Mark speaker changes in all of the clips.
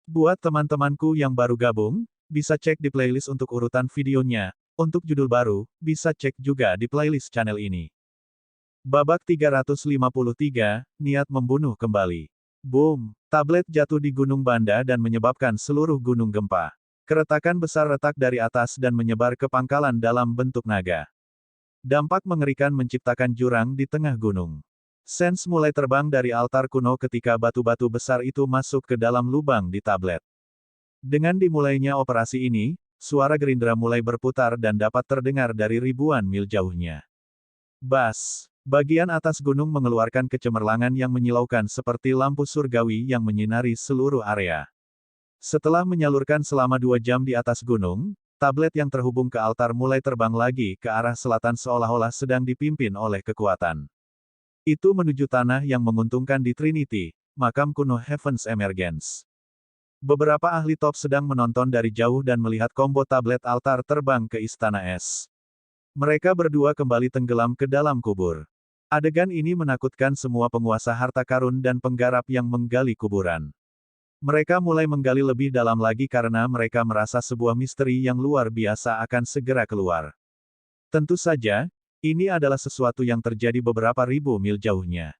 Speaker 1: Buat teman-temanku yang baru gabung, bisa cek di playlist untuk urutan videonya. Untuk judul baru, bisa cek juga di playlist channel ini. Babak 353, Niat Membunuh Kembali. Boom! Tablet jatuh di Gunung Banda dan menyebabkan seluruh gunung gempa. Keretakan besar retak dari atas dan menyebar ke pangkalan dalam bentuk naga. Dampak mengerikan menciptakan jurang di tengah gunung. Sens mulai terbang dari altar kuno ketika batu-batu besar itu masuk ke dalam lubang di tablet. Dengan dimulainya operasi ini, suara Gerindra mulai berputar dan dapat terdengar dari ribuan mil jauhnya. Bas! Bagian atas gunung mengeluarkan kecemerlangan yang menyilaukan seperti lampu surgawi yang menyinari seluruh area. Setelah menyalurkan selama 2 jam di atas gunung, tablet yang terhubung ke altar mulai terbang lagi ke arah selatan seolah-olah sedang dipimpin oleh kekuatan. Itu menuju tanah yang menguntungkan di Trinity, makam kuno Heaven's Emergence. Beberapa ahli top sedang menonton dari jauh dan melihat combo tablet altar terbang ke Istana Es. Mereka berdua kembali tenggelam ke dalam kubur. Adegan ini menakutkan semua penguasa harta karun dan penggarap yang menggali kuburan. Mereka mulai menggali lebih dalam lagi karena mereka merasa sebuah misteri yang luar biasa akan segera keluar. Tentu saja, ini adalah sesuatu yang terjadi beberapa ribu mil jauhnya.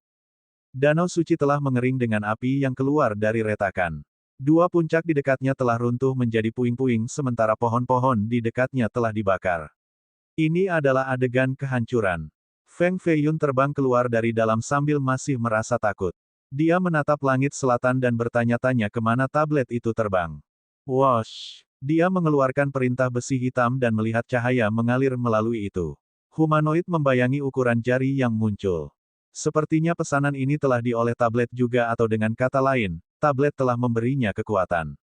Speaker 1: Danau suci telah mengering dengan api yang keluar dari retakan. 2 puncak di dekatnya telah runtuh menjadi puing-puing sementara pohon-pohon di dekatnya telah dibakar. Ini adalah adegan kehancuran. Feng Feiyun terbang keluar dari dalam sambil masih merasa takut. Dia menatap langit selatan dan bertanya-tanya kemana tablet itu terbang. Wosh! Dia mengeluarkan perintah besi hitam dan melihat cahaya mengalir melalui itu. Humanoid membayangi ukuran jari yang muncul. Sepertinya pesanan ini telah dioleh tablet juga atau dengan kata lain, tablet telah memberinya kekuatan.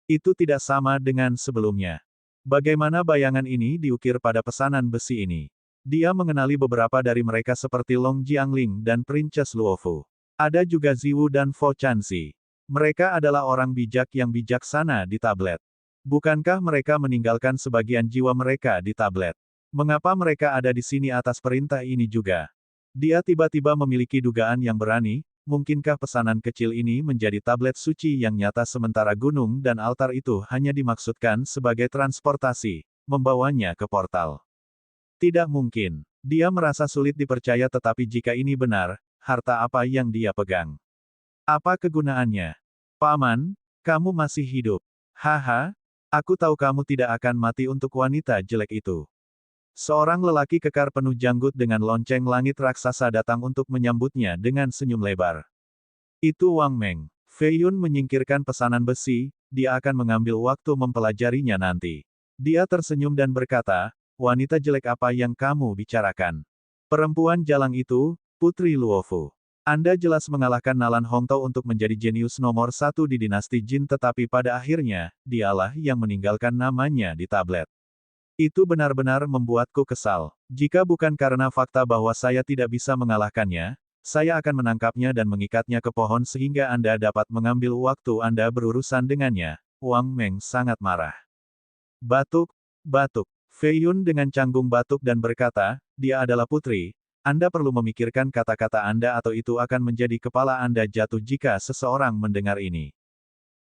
Speaker 1: Itu tidak sama dengan sebelumnya. Bagaimana bayangan ini diukir pada pesanan besi ini? Dia mengenali beberapa dari mereka seperti Long Jiangling dan Princess Luofu. Ada juga Ziwu dan Fo Chanzi. Mereka adalah orang bijak yang bijaksana di tablet. Bukankah mereka meninggalkan sebagian jiwa mereka di tablet? Mengapa mereka ada di sini atas perintah ini juga? Dia tiba-tiba memiliki dugaan yang berani, mungkinkah pesanan kecil ini menjadi tablet suci yang nyata sementara gunung dan altar itu hanya dimaksudkan sebagai transportasi, membawanya ke portal? Tidak mungkin. Dia merasa sulit dipercaya tetapi jika ini benar, harta apa yang dia pegang? Apa kegunaannya? Paman, kamu masih hidup. Haha, aku tahu kamu tidak akan mati untuk wanita jelek itu. Seorang lelaki kekar penuh janggut dengan lonceng langit raksasa datang untuk menyambutnya dengan senyum lebar. Itu Wang Meng. Feiyun menyingkirkan pesanan besi, dia akan mengambil waktu mempelajarinya nanti. Dia tersenyum dan berkata, wanita jelek apa yang kamu bicarakan? Perempuan jalang itu, Putri Luofu. Anda jelas mengalahkan Nalan Hongtao untuk menjadi jenius nomor 1 di dinasti Jin tetapi pada akhirnya, dialah yang meninggalkan namanya di tablet. Itu benar-benar membuatku kesal. Jika bukan karena fakta bahwa saya tidak bisa mengalahkannya, saya akan menangkapnya dan mengikatnya ke pohon sehingga Anda dapat mengambil waktu Anda berurusan dengannya. Wang Meng sangat marah. Batuk, batuk. Feiyun dengan canggung batuk dan berkata, dia adalah putri. Anda perlu memikirkan kata-kata Anda atau itu akan menjadi kepala Anda jatuh jika seseorang mendengar ini.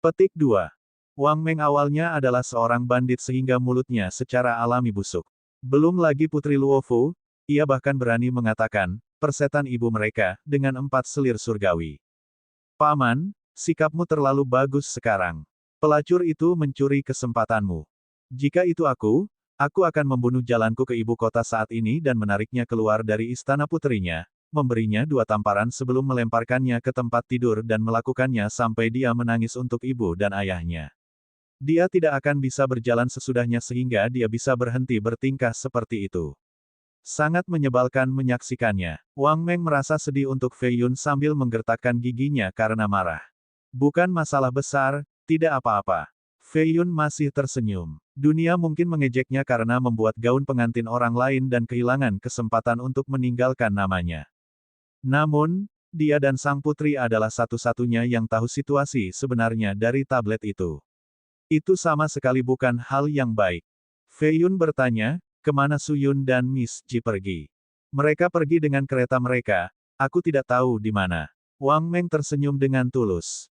Speaker 1: Petik 2. Wang Meng awalnya adalah seorang bandit sehingga mulutnya secara alami busuk. Belum lagi Putri Luofu, ia bahkan berani mengatakan, persetan ibu mereka, dengan 4 selir surgawi. Paman, sikapmu terlalu bagus sekarang. Pelacur itu mencuri kesempatanmu. Jika itu aku akan membunuh jalanku ke ibu kota saat ini dan menariknya keluar dari istana putrinya, memberinya 2 tamparan sebelum melemparkannya ke tempat tidur dan melakukannya sampai dia menangis untuk ibu dan ayahnya. Dia tidak akan bisa berjalan sesudahnya sehingga dia bisa berhenti bertingkah seperti itu. Sangat menyebalkan menyaksikannya. Wang Meng merasa sedih untuk Feiyun sambil menggertakkan giginya karena marah. Bukan masalah besar, tidak apa-apa. Feiyun masih tersenyum. Dunia mungkin mengejeknya karena membuat gaun pengantin orang lain dan kehilangan kesempatan untuk meninggalkan namanya. Namun, dia dan sang putri adalah satu-satunya yang tahu situasi sebenarnya dari tablet itu. Itu sama sekali bukan hal yang baik. Feiyun bertanya, kemana Suyun dan Miss Ji pergi? Mereka pergi dengan kereta mereka, aku tidak tahu di mana. Wang Meng tersenyum dengan tulus.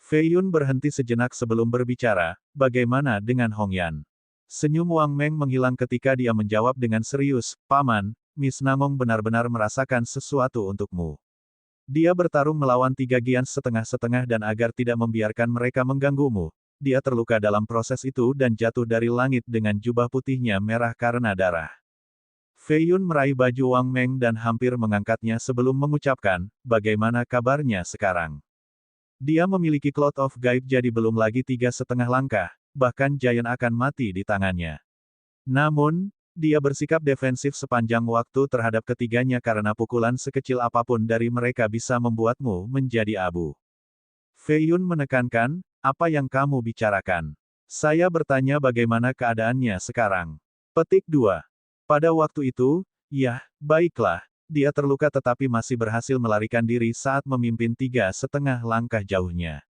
Speaker 1: Fei Yun berhenti sejenak sebelum berbicara, bagaimana dengan Hong Yan? Senyum Wang Meng menghilang ketika dia menjawab dengan serius, Paman, Miss Namong benar-benar merasakan sesuatu untukmu. Dia bertarung melawan 3 Giants setengah-setengah dan agar tidak membiarkan mereka mengganggumu, dia terluka dalam proses itu dan jatuh dari langit dengan jubah putihnya merah karena darah. Fei Yun meraih baju Wang Meng dan hampir mengangkatnya sebelum mengucapkan, bagaimana kabarnya sekarang? Dia memiliki Cloud of Gaib jadi belum lagi 3,5 langkah, bahkan Giant akan mati di tangannya. Namun, dia bersikap defensif sepanjang waktu terhadap ketiganya karena pukulan sekecil apapun dari mereka bisa membuatmu menjadi abu. Fei Yun menekankan, apa yang kamu bicarakan? Saya bertanya bagaimana keadaannya sekarang. Petik 2. Pada waktu itu, ya, baiklah, dia terluka tetapi masih berhasil melarikan diri saat memimpin 3,5 langkah jauhnya.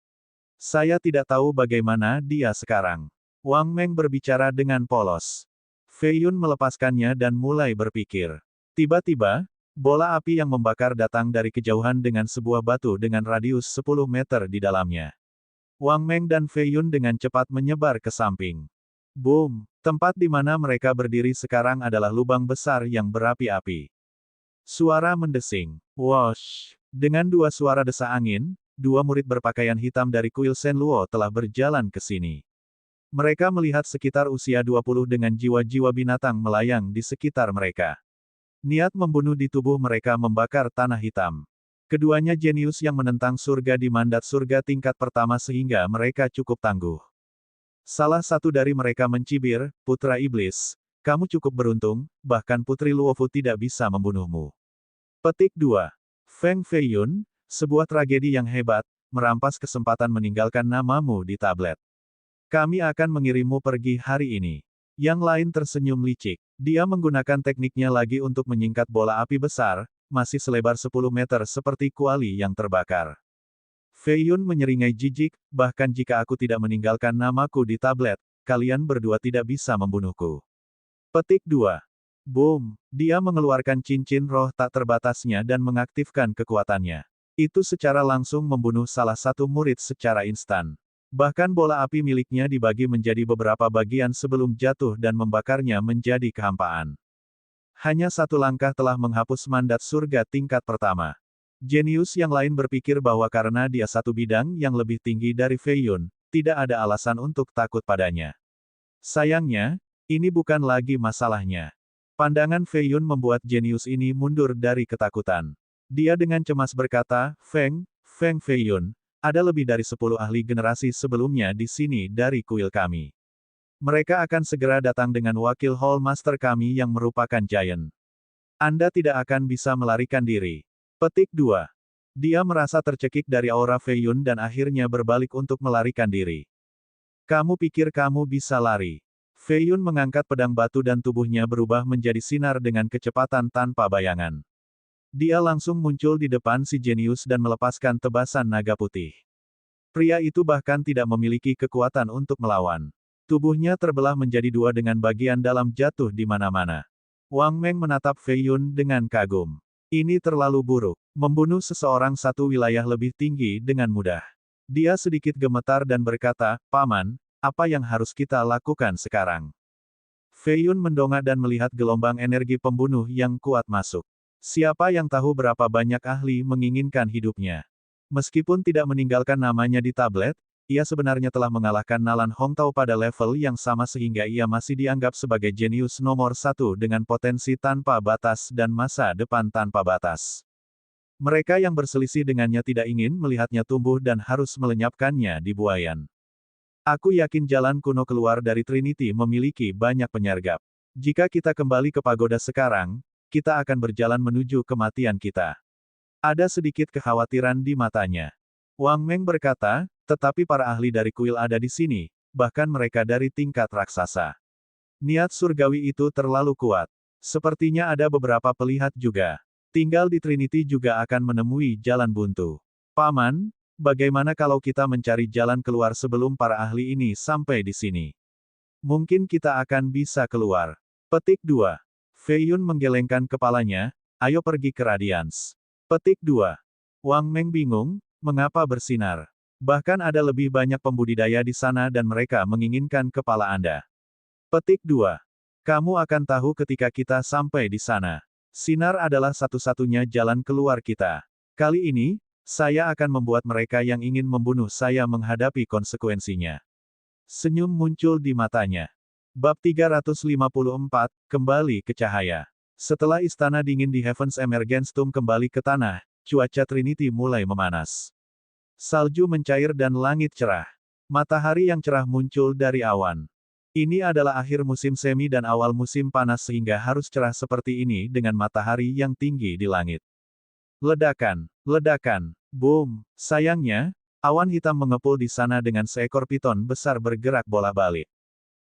Speaker 1: Saya tidak tahu bagaimana dia sekarang. Wang Meng berbicara dengan polos. Fei Yun melepaskannya dan mulai berpikir. Tiba-tiba, bola api yang membakar datang dari kejauhan dengan sebuah batu dengan radius 10 meter di dalamnya. Wang Meng dan Fei Yun dengan cepat menyebar ke samping. Boom! Tempat di mana mereka berdiri sekarang adalah lubang besar yang berapi-api. Suara mendesing. Wosh! Dengan 2 suara desa angin, 2 murid berpakaian hitam dari kuil Shen Luo telah berjalan ke sini. Mereka melihat sekitar usia 20 dengan jiwa-jiwa binatang melayang di sekitar mereka. Niat membunuh di tubuh mereka membakar tanah hitam. Keduanya jenius yang menentang surga di mandat surga tingkat pertama sehingga mereka cukup tangguh. Salah satu dari mereka mencibir, Putra Iblis, kamu cukup beruntung, bahkan Putri Luofu tidak bisa membunuhmu. Petik 2. Feng Fei Yun, sebuah tragedi yang hebat, merampas kesempatan meninggalkan namamu di tablet. Kami akan mengirimmu pergi hari ini. Yang lain tersenyum licik. Dia menggunakan tekniknya lagi untuk menyingkat bola api besar, masih selebar 10 meter seperti kuali yang terbakar. Fei Yun menyeringai jijik, bahkan jika aku tidak meninggalkan namaku di tablet, kalian berdua tidak bisa membunuhku. Petik 2. Boom! Dia mengeluarkan cincin roh tak terbatasnya dan mengaktifkan kekuatannya. Itu secara langsung membunuh salah satu murid secara instan. Bahkan bola api miliknya dibagi menjadi beberapa bagian sebelum jatuh dan membakarnya menjadi kehampaan. Hanya 1 langkah telah menghapus mandat surga tingkat pertama. Jenius yang lain berpikir bahwa karena dia satu bidang yang lebih tinggi dari Fei Yun, tidak ada alasan untuk takut padanya. Sayangnya, ini bukan lagi masalahnya. Pandangan Fei Yun membuat jenius ini mundur dari ketakutan. Dia dengan cemas berkata, Feng Fei Yun, ada lebih dari 10 ahli generasi sebelumnya di sini dari kuil kami. Mereka akan segera datang dengan wakil Hall Master kami yang merupakan Giant. Anda tidak akan bisa melarikan diri. Petik 2. Dia merasa tercekik dari aura Fei Yun dan akhirnya berbalik untuk melarikan diri. Kamu pikir kamu bisa lari? Fei Yun mengangkat pedang batu dan tubuhnya berubah menjadi sinar dengan kecepatan tanpa bayangan. Dia langsung muncul di depan si jenius dan melepaskan tebasan naga putih. Pria itu bahkan tidak memiliki kekuatan untuk melawan. Tubuhnya terbelah menjadi 2 dengan bagian dalam jatuh di mana-mana. Wang Meng menatap Fei Yun dengan kagum. Ini terlalu buruk. Membunuh seseorang satu wilayah lebih tinggi dengan mudah. Dia sedikit gemetar dan berkata, Paman, apa yang harus kita lakukan sekarang? Fei Yun mendongak dan melihat gelombang energi pembunuh yang kuat masuk. Siapa yang tahu berapa banyak ahli menginginkan hidupnya. Meskipun tidak meninggalkan namanya di tablet, ia sebenarnya telah mengalahkan Nalan Hongtao pada level yang sama sehingga ia masih dianggap sebagai jenius nomor 1 dengan potensi tanpa batas dan masa depan tanpa batas. Mereka yang berselisih dengannya tidak ingin melihatnya tumbuh dan harus melenyapkannya di buayan. Aku yakin jalan kuno keluar dari Trinity memiliki banyak penyergap. Jika kita kembali ke pagoda sekarang, kita akan berjalan menuju kematian kita. Ada sedikit kekhawatiran di matanya. Wang Meng berkata, tetapi para ahli dari kuil ada di sini, bahkan mereka dari tingkat raksasa. Niat surgawi itu terlalu kuat. Sepertinya ada beberapa pelihat juga. Tinggal di Trinity juga akan menemui jalan buntu. Paman, bagaimana kalau kita mencari jalan keluar sebelum para ahli ini sampai di sini? Mungkin kita akan bisa keluar. Petik 2. Fei Yun menggelengkan kepalanya, ayo pergi ke Radiance. Petik 2. Wang Meng bingung, mengapa bersinar? Bahkan ada lebih banyak pembudidaya di sana dan mereka menginginkan kepala Anda. Petik 2. Kamu akan tahu ketika kita sampai di sana. Sinar adalah satu-satunya jalan keluar kita. Kali ini, saya akan membuat mereka yang ingin membunuh saya menghadapi konsekuensinya. Senyum muncul di matanya. Bab 354, kembali ke cahaya. Setelah istana dingin di Heaven's Emergence Tomb kembali ke tanah, cuaca Trinity mulai memanas. Salju mencair dan langit cerah. Matahari yang cerah muncul dari awan. Ini adalah akhir musim semi dan awal musim panas sehingga harus cerah seperti ini dengan matahari yang tinggi di langit. Ledakan, ledakan, boom. Sayangnya, awan hitam mengepul di sana dengan seekor piton besar bergerak bola-balik.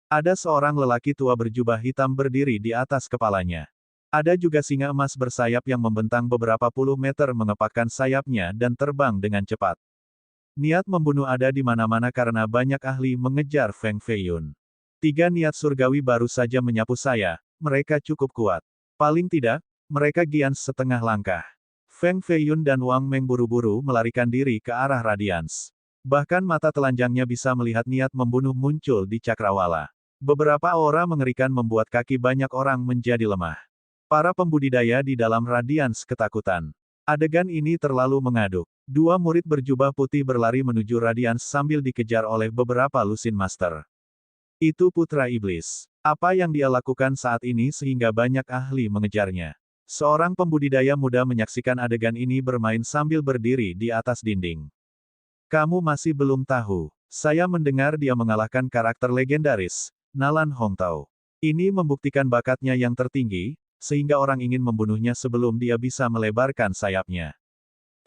Speaker 1: Ada seorang lelaki tua berjubah hitam berdiri di atas kepalanya. Ada juga singa emas bersayap yang membentang beberapa puluh meter mengepakkan sayapnya dan terbang dengan cepat. Niat membunuh ada di mana-mana karena banyak ahli mengejar Feng Feiyun. 3 niat surgawi baru saja menyapu saya, mereka cukup kuat. Paling tidak, mereka Giants setengah langkah. Feng Feiyun dan Wang Meng buru-buru melarikan diri ke arah Radiance. Bahkan mata telanjangnya bisa melihat niat membunuh muncul di cakrawala. Beberapa aura mengerikan membuat kaki banyak orang menjadi lemah. Para pembudidaya di dalam Radiance ketakutan. Adegan ini terlalu mengaduk. 2 murid berjubah putih berlari menuju Radiance sambil dikejar oleh beberapa Lusin Master. Itu putra iblis. Apa yang dia lakukan saat ini sehingga banyak ahli mengejarnya? Seorang pembudidaya muda menyaksikan adegan ini bermain sambil berdiri di atas dinding. Kamu masih belum tahu. Saya mendengar dia mengalahkan karakter legendaris, Nalan Hongtao. Ini membuktikan bakatnya yang tertinggi, sehingga orang ingin membunuhnya sebelum dia bisa melebarkan sayapnya.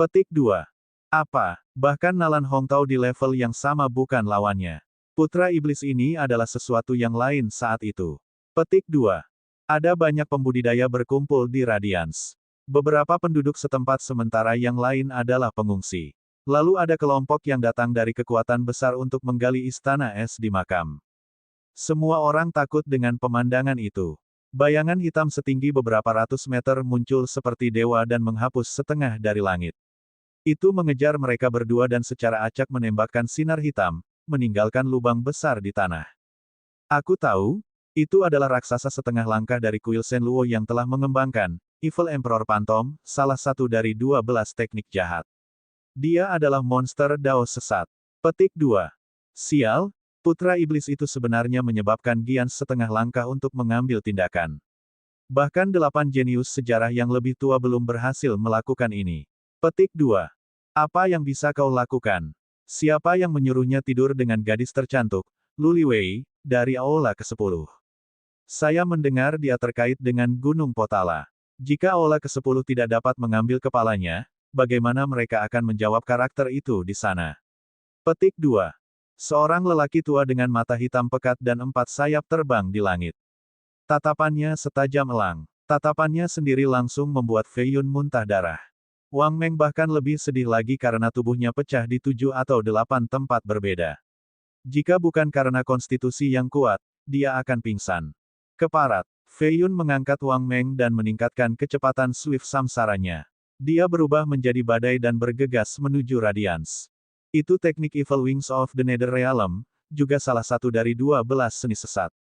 Speaker 1: Petik 2. Apa? Bahkan Nalan Hongtao di level yang sama bukan lawannya. Putra iblis ini adalah sesuatu yang lain saat itu. Petik 2. Ada banyak pembudidaya berkumpul di Radiance. Beberapa penduduk setempat sementara yang lain adalah pengungsi. Lalu ada kelompok yang datang dari kekuatan besar untuk menggali istana es di makam. Semua orang takut dengan pemandangan itu. Bayangan hitam setinggi beberapa ratus meter muncul seperti dewa dan menghapus setengah dari langit. Itu mengejar mereka berdua dan secara acak menembakkan sinar hitam, meninggalkan lubang besar di tanah. Aku tahu, itu adalah raksasa setengah langkah dari kuil Shenluo yang telah mengembangkan Evil Emperor Phantom, salah satu dari 12 teknik jahat. Dia adalah monster Dao sesat. Petik 2. Sial, putra iblis itu sebenarnya menyebabkan Giants setengah langkah untuk mengambil tindakan. Bahkan 8 jenius sejarah yang lebih tua belum berhasil melakukan ini. Petik 2. Apa yang bisa kau lakukan? Siapa yang menyuruhnya tidur dengan gadis tercantik, Lu Liwei, dari Aula ke-10? Saya mendengar dia terkait dengan Gunung Potala. Jika Aula ke-10 tidak dapat mengambil kepalanya, bagaimana mereka akan menjawab karakter itu di sana? Petik 2. Seorang lelaki tua dengan mata hitam pekat dan 4 sayap terbang di langit. Tatapannya setajam elang. Tatapannya sendiri langsung membuat Feiyun muntah darah. Wang Meng bahkan lebih sedih lagi karena tubuhnya pecah di 7 atau 8 tempat berbeda. Jika bukan karena konstitusi yang kuat, dia akan pingsan. Keparat, Feiyun mengangkat Wang Meng dan meningkatkan kecepatan Swift samsaranya. Dia berubah menjadi badai dan bergegas menuju Radiance. Itu teknik Evil Wings of the Nether Realm, juga salah satu dari 12 seni sesat.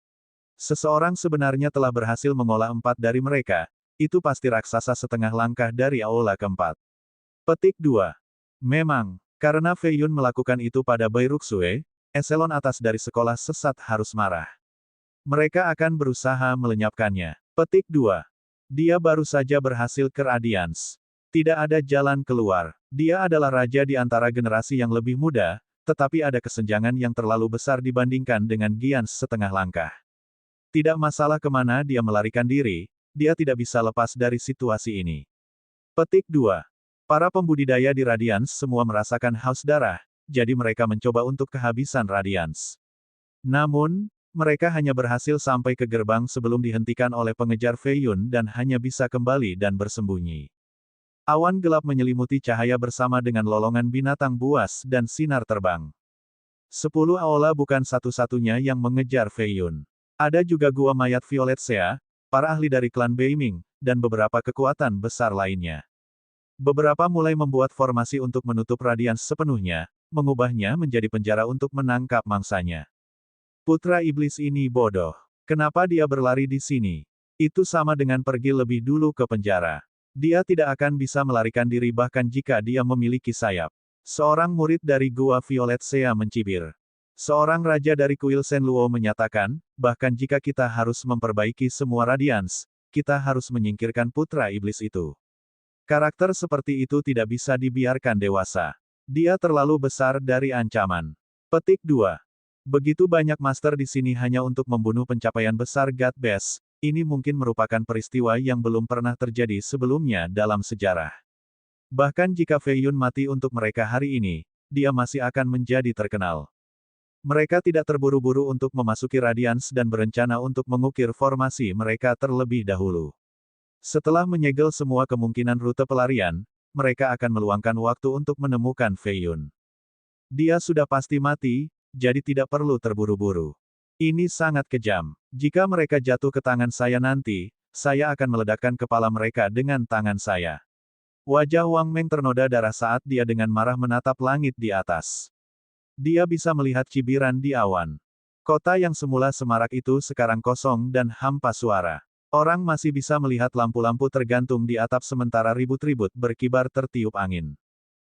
Speaker 1: Seseorang sebenarnya telah berhasil mengolah 4 dari mereka, itu pasti raksasa setengah langkah dari Aula ke-4. Petik 2. Memang, karena Feiyun melakukan itu pada Bairuxue, eselon atas dari sekolah sesat harus marah. Mereka akan berusaha melenyapkannya. Petik 2. Dia baru saja berhasil ke Radiance. Tidak ada jalan keluar. Dia adalah raja di antara generasi yang lebih muda, tetapi ada kesenjangan yang terlalu besar dibandingkan dengan Giants setengah langkah. Tidak masalah kemana dia melarikan diri, dia tidak bisa lepas dari situasi ini. Petik 2. Para pembudidaya di Radiance semua merasakan haus darah, jadi mereka mencoba untuk kehabisan Radiance. Namun, mereka hanya berhasil sampai ke gerbang sebelum dihentikan oleh pengejar Feiyun dan hanya bisa kembali dan bersembunyi. Awan gelap menyelimuti cahaya bersama dengan lolongan binatang buas dan sinar terbang. 10 Aula bukan satu-satunya yang mengejar Feiyun. Ada juga gua mayat Violet Sea, para ahli dari klan Beiming, dan beberapa kekuatan besar lainnya. Beberapa mulai membuat formasi untuk menutup Radiance sepenuhnya, mengubahnya menjadi penjara untuk menangkap mangsanya. Putra iblis ini bodoh. Kenapa dia berlari di sini? Itu sama dengan pergi lebih dulu ke penjara. Dia tidak akan bisa melarikan diri bahkan jika dia memiliki sayap. Seorang murid dari Gua Violet Sea mencibir. Seorang raja dari kuil Shenluo menyatakan, bahkan jika kita harus memperbaiki semua Radiance, kita harus menyingkirkan putra iblis itu. Karakter seperti itu tidak bisa dibiarkan dewasa. Dia terlalu besar dari ancaman. Petik 2. Begitu banyak master di sini hanya untuk membunuh pencapaian besar God Best. Ini mungkin merupakan peristiwa yang belum pernah terjadi sebelumnya dalam sejarah. Bahkan jika Fei Yun mati untuk mereka hari ini, dia masih akan menjadi terkenal. Mereka tidak terburu-buru untuk memasuki Radiance dan berencana untuk mengukir formasi mereka terlebih dahulu. Setelah menyegel semua kemungkinan rute pelarian, mereka akan meluangkan waktu untuk menemukan Fei Yun. Dia sudah pasti mati, jadi tidak perlu terburu-buru. Ini sangat kejam. Jika mereka jatuh ke tangan saya nanti, saya akan meledakkan kepala mereka dengan tangan saya. Wajah Wang Meng ternoda darah saat dia dengan marah menatap langit di atas. Dia bisa melihat cibiran di awan. Kota yang semula semarak itu sekarang kosong dan hampa suara. Orang masih bisa melihat lampu-lampu tergantung di atap sementara ribut-ribut berkibar tertiup angin.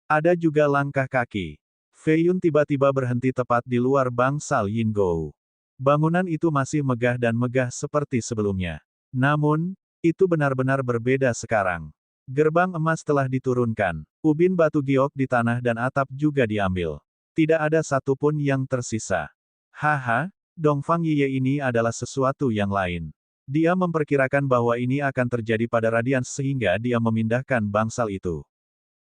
Speaker 1: Ada juga langkah kaki. Fei Yun tiba-tiba berhenti tepat di luar bangsal Yingou. Bangunan itu masih megah dan megah seperti sebelumnya. Namun, itu benar-benar berbeda sekarang. Gerbang emas telah diturunkan. Ubin batu giok di tanah dan atap juga diambil. Tidak ada satupun yang tersisa. Haha, Dongfang Yiye ini adalah sesuatu yang lain. Dia memperkirakan bahwa ini akan terjadi pada Radiance sehingga dia memindahkan bangsal itu.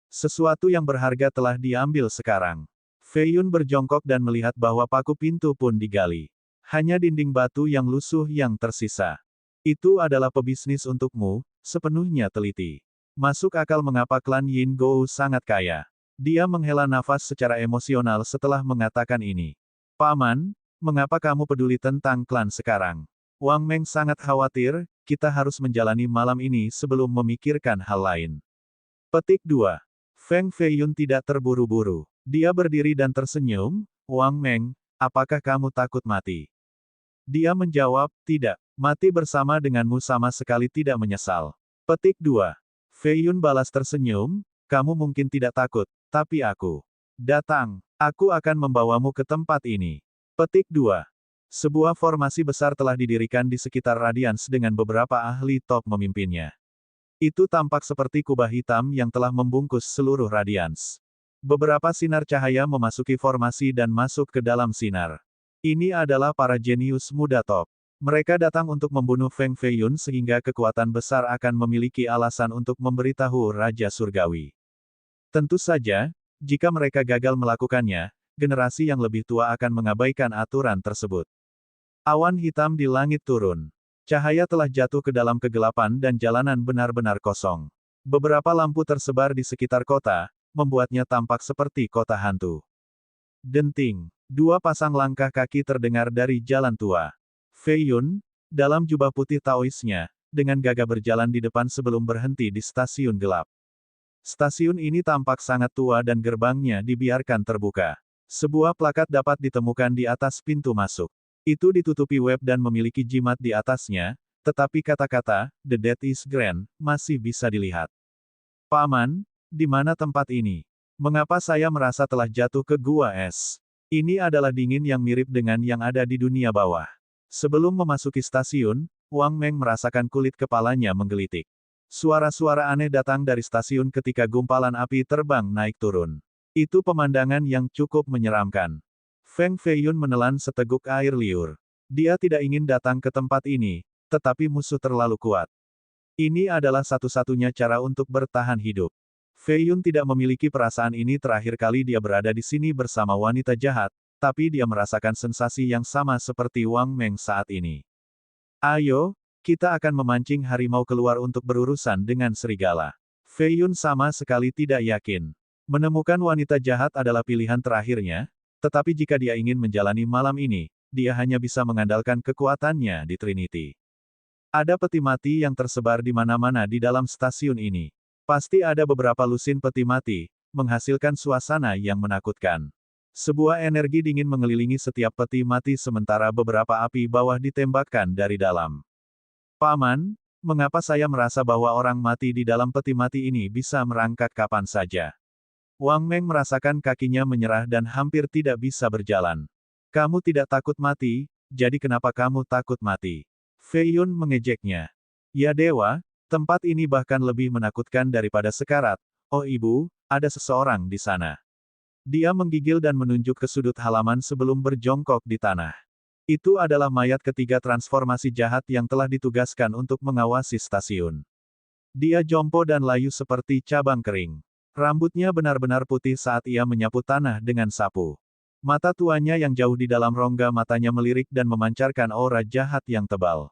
Speaker 1: Sesuatu yang berharga telah diambil sekarang. Fei Yun berjongkok dan melihat bahwa paku pintu pun digali. Hanya dinding batu yang lusuh yang tersisa. Itu adalah pebisnis untukmu, sepenuhnya teliti. Masuk akal mengapa klan Yin Gou sangat kaya. Dia menghela nafas secara emosional setelah mengatakan ini. Paman, mengapa kamu peduli tentang klan sekarang? Wang Meng sangat khawatir, kita harus menjalani malam ini sebelum memikirkan hal lain. Petik 2. Feng Fei Yun tidak terburu-buru. Dia berdiri dan tersenyum, Wang Meng, apakah kamu takut mati? Dia menjawab, tidak. Mati bersama denganmu sama sekali tidak menyesal. Petik 2. Fei Yun balas tersenyum, kamu mungkin tidak takut, tapi aku. Datang, aku akan membawamu ke tempat ini. Petik 2. Sebuah formasi besar telah didirikan di sekitar Radiance dengan beberapa ahli top memimpinnya. Itu tampak seperti kubah hitam yang telah membungkus seluruh Radiance. Beberapa sinar cahaya memasuki formasi dan masuk ke dalam sinar. Ini adalah para jenius muda top. Mereka datang untuk membunuh Feng Fei Yun sehingga kekuatan besar akan memiliki alasan untuk memberitahu Raja Surgawi. Tentu saja, jika mereka gagal melakukannya, generasi yang lebih tua akan mengabaikan aturan tersebut. Awan hitam di langit turun. Cahaya telah jatuh ke dalam kegelapan dan jalanan benar-benar kosong. Beberapa lampu tersebar di sekitar kota, membuatnya tampak seperti kota hantu. Denting. Dua pasang langkah kaki terdengar dari jalan tua. Fei Yun, dalam jubah putih Taoisnya, dengan gagah berjalan di depan sebelum berhenti di stasiun gelap. Stasiun ini tampak sangat tua dan gerbangnya dibiarkan terbuka. Sebuah plakat dapat ditemukan di atas pintu masuk. Itu ditutupi web dan memiliki jimat di atasnya, tetapi kata-kata, "The Dead is Grand," masih bisa dilihat. Paman, di mana tempat ini? Mengapa saya merasa telah jatuh ke gua es? Ini adalah dingin yang mirip dengan yang ada di dunia bawah. Sebelum memasuki stasiun, Wang Meng merasakan kulit kepalanya menggelitik. Suara-suara aneh datang dari stasiun ketika gumpalan api terbang naik turun. Itu pemandangan yang cukup menyeramkan. Feng Fei Yun menelan seteguk air liur. Dia tidak ingin datang ke tempat ini, tetapi musuh terlalu kuat. Ini adalah satu-satunya cara untuk bertahan hidup. Fei Yun tidak memiliki perasaan ini terakhir kali dia berada di sini bersama wanita jahat, tapi dia merasakan sensasi yang sama seperti Wang Meng saat ini. Ayo, kita akan memancing harimau keluar untuk berurusan dengan serigala. Fei Yun sama sekali tidak yakin. Menemukan wanita jahat adalah pilihan terakhirnya, tetapi jika dia ingin menjalani malam ini, dia hanya bisa mengandalkan kekuatannya di Trinity. Ada peti mati yang tersebar di mana-mana di dalam stasiun ini. Pasti ada beberapa lusin peti mati, menghasilkan suasana yang menakutkan. Sebuah energi dingin mengelilingi setiap peti mati sementara beberapa api bawah ditembakkan dari dalam. Paman, mengapa saya merasa bahwa orang mati di dalam peti mati ini bisa merangkak kapan saja? Wang Meng merasakan kakinya menyerah dan hampir tidak bisa berjalan. Kamu tidak takut mati, jadi kenapa kamu takut mati? Fei Yun mengejeknya. Ya dewa, tempat ini bahkan lebih menakutkan daripada sekarat. Oh ibu, ada seseorang di sana. Dia menggigil dan menunjuk ke sudut halaman sebelum berjongkok di tanah. Itu adalah mayat ketiga transformasi jahat yang telah ditugaskan untuk mengawasi stasiun. Dia jompo dan layu seperti cabang kering. Rambutnya benar-benar putih saat ia menyapu tanah dengan sapu. Mata tuanya yang jauh di dalam rongga matanya melirik dan memancarkan aura jahat yang tebal.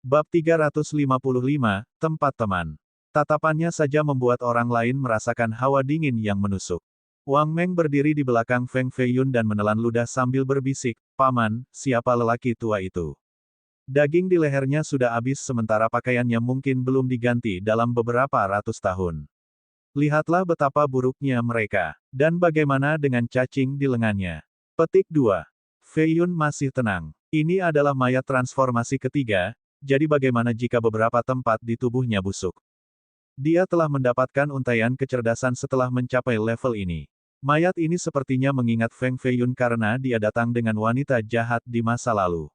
Speaker 1: Bab 355, Tempat Teman. Tatapannya saja membuat orang lain merasakan hawa dingin yang menusuk. Wang Meng berdiri di belakang Feng Feiyun dan menelan ludah sambil berbisik, "Paman, siapa lelaki tua itu?" Daging di lehernya sudah habis sementara pakaiannya mungkin belum diganti dalam beberapa ratus tahun. Lihatlah betapa buruknya mereka. Dan bagaimana dengan cacing di lengannya. Petik 2. Feiyun masih tenang. Ini adalah mayat transformasi ketiga, jadi bagaimana jika beberapa tempat di tubuhnya busuk? Dia telah mendapatkan untaian kecerdasan setelah mencapai level ini. Mayat ini sepertinya mengingat Feng Feiyun karena dia datang dengan wanita jahat di masa lalu.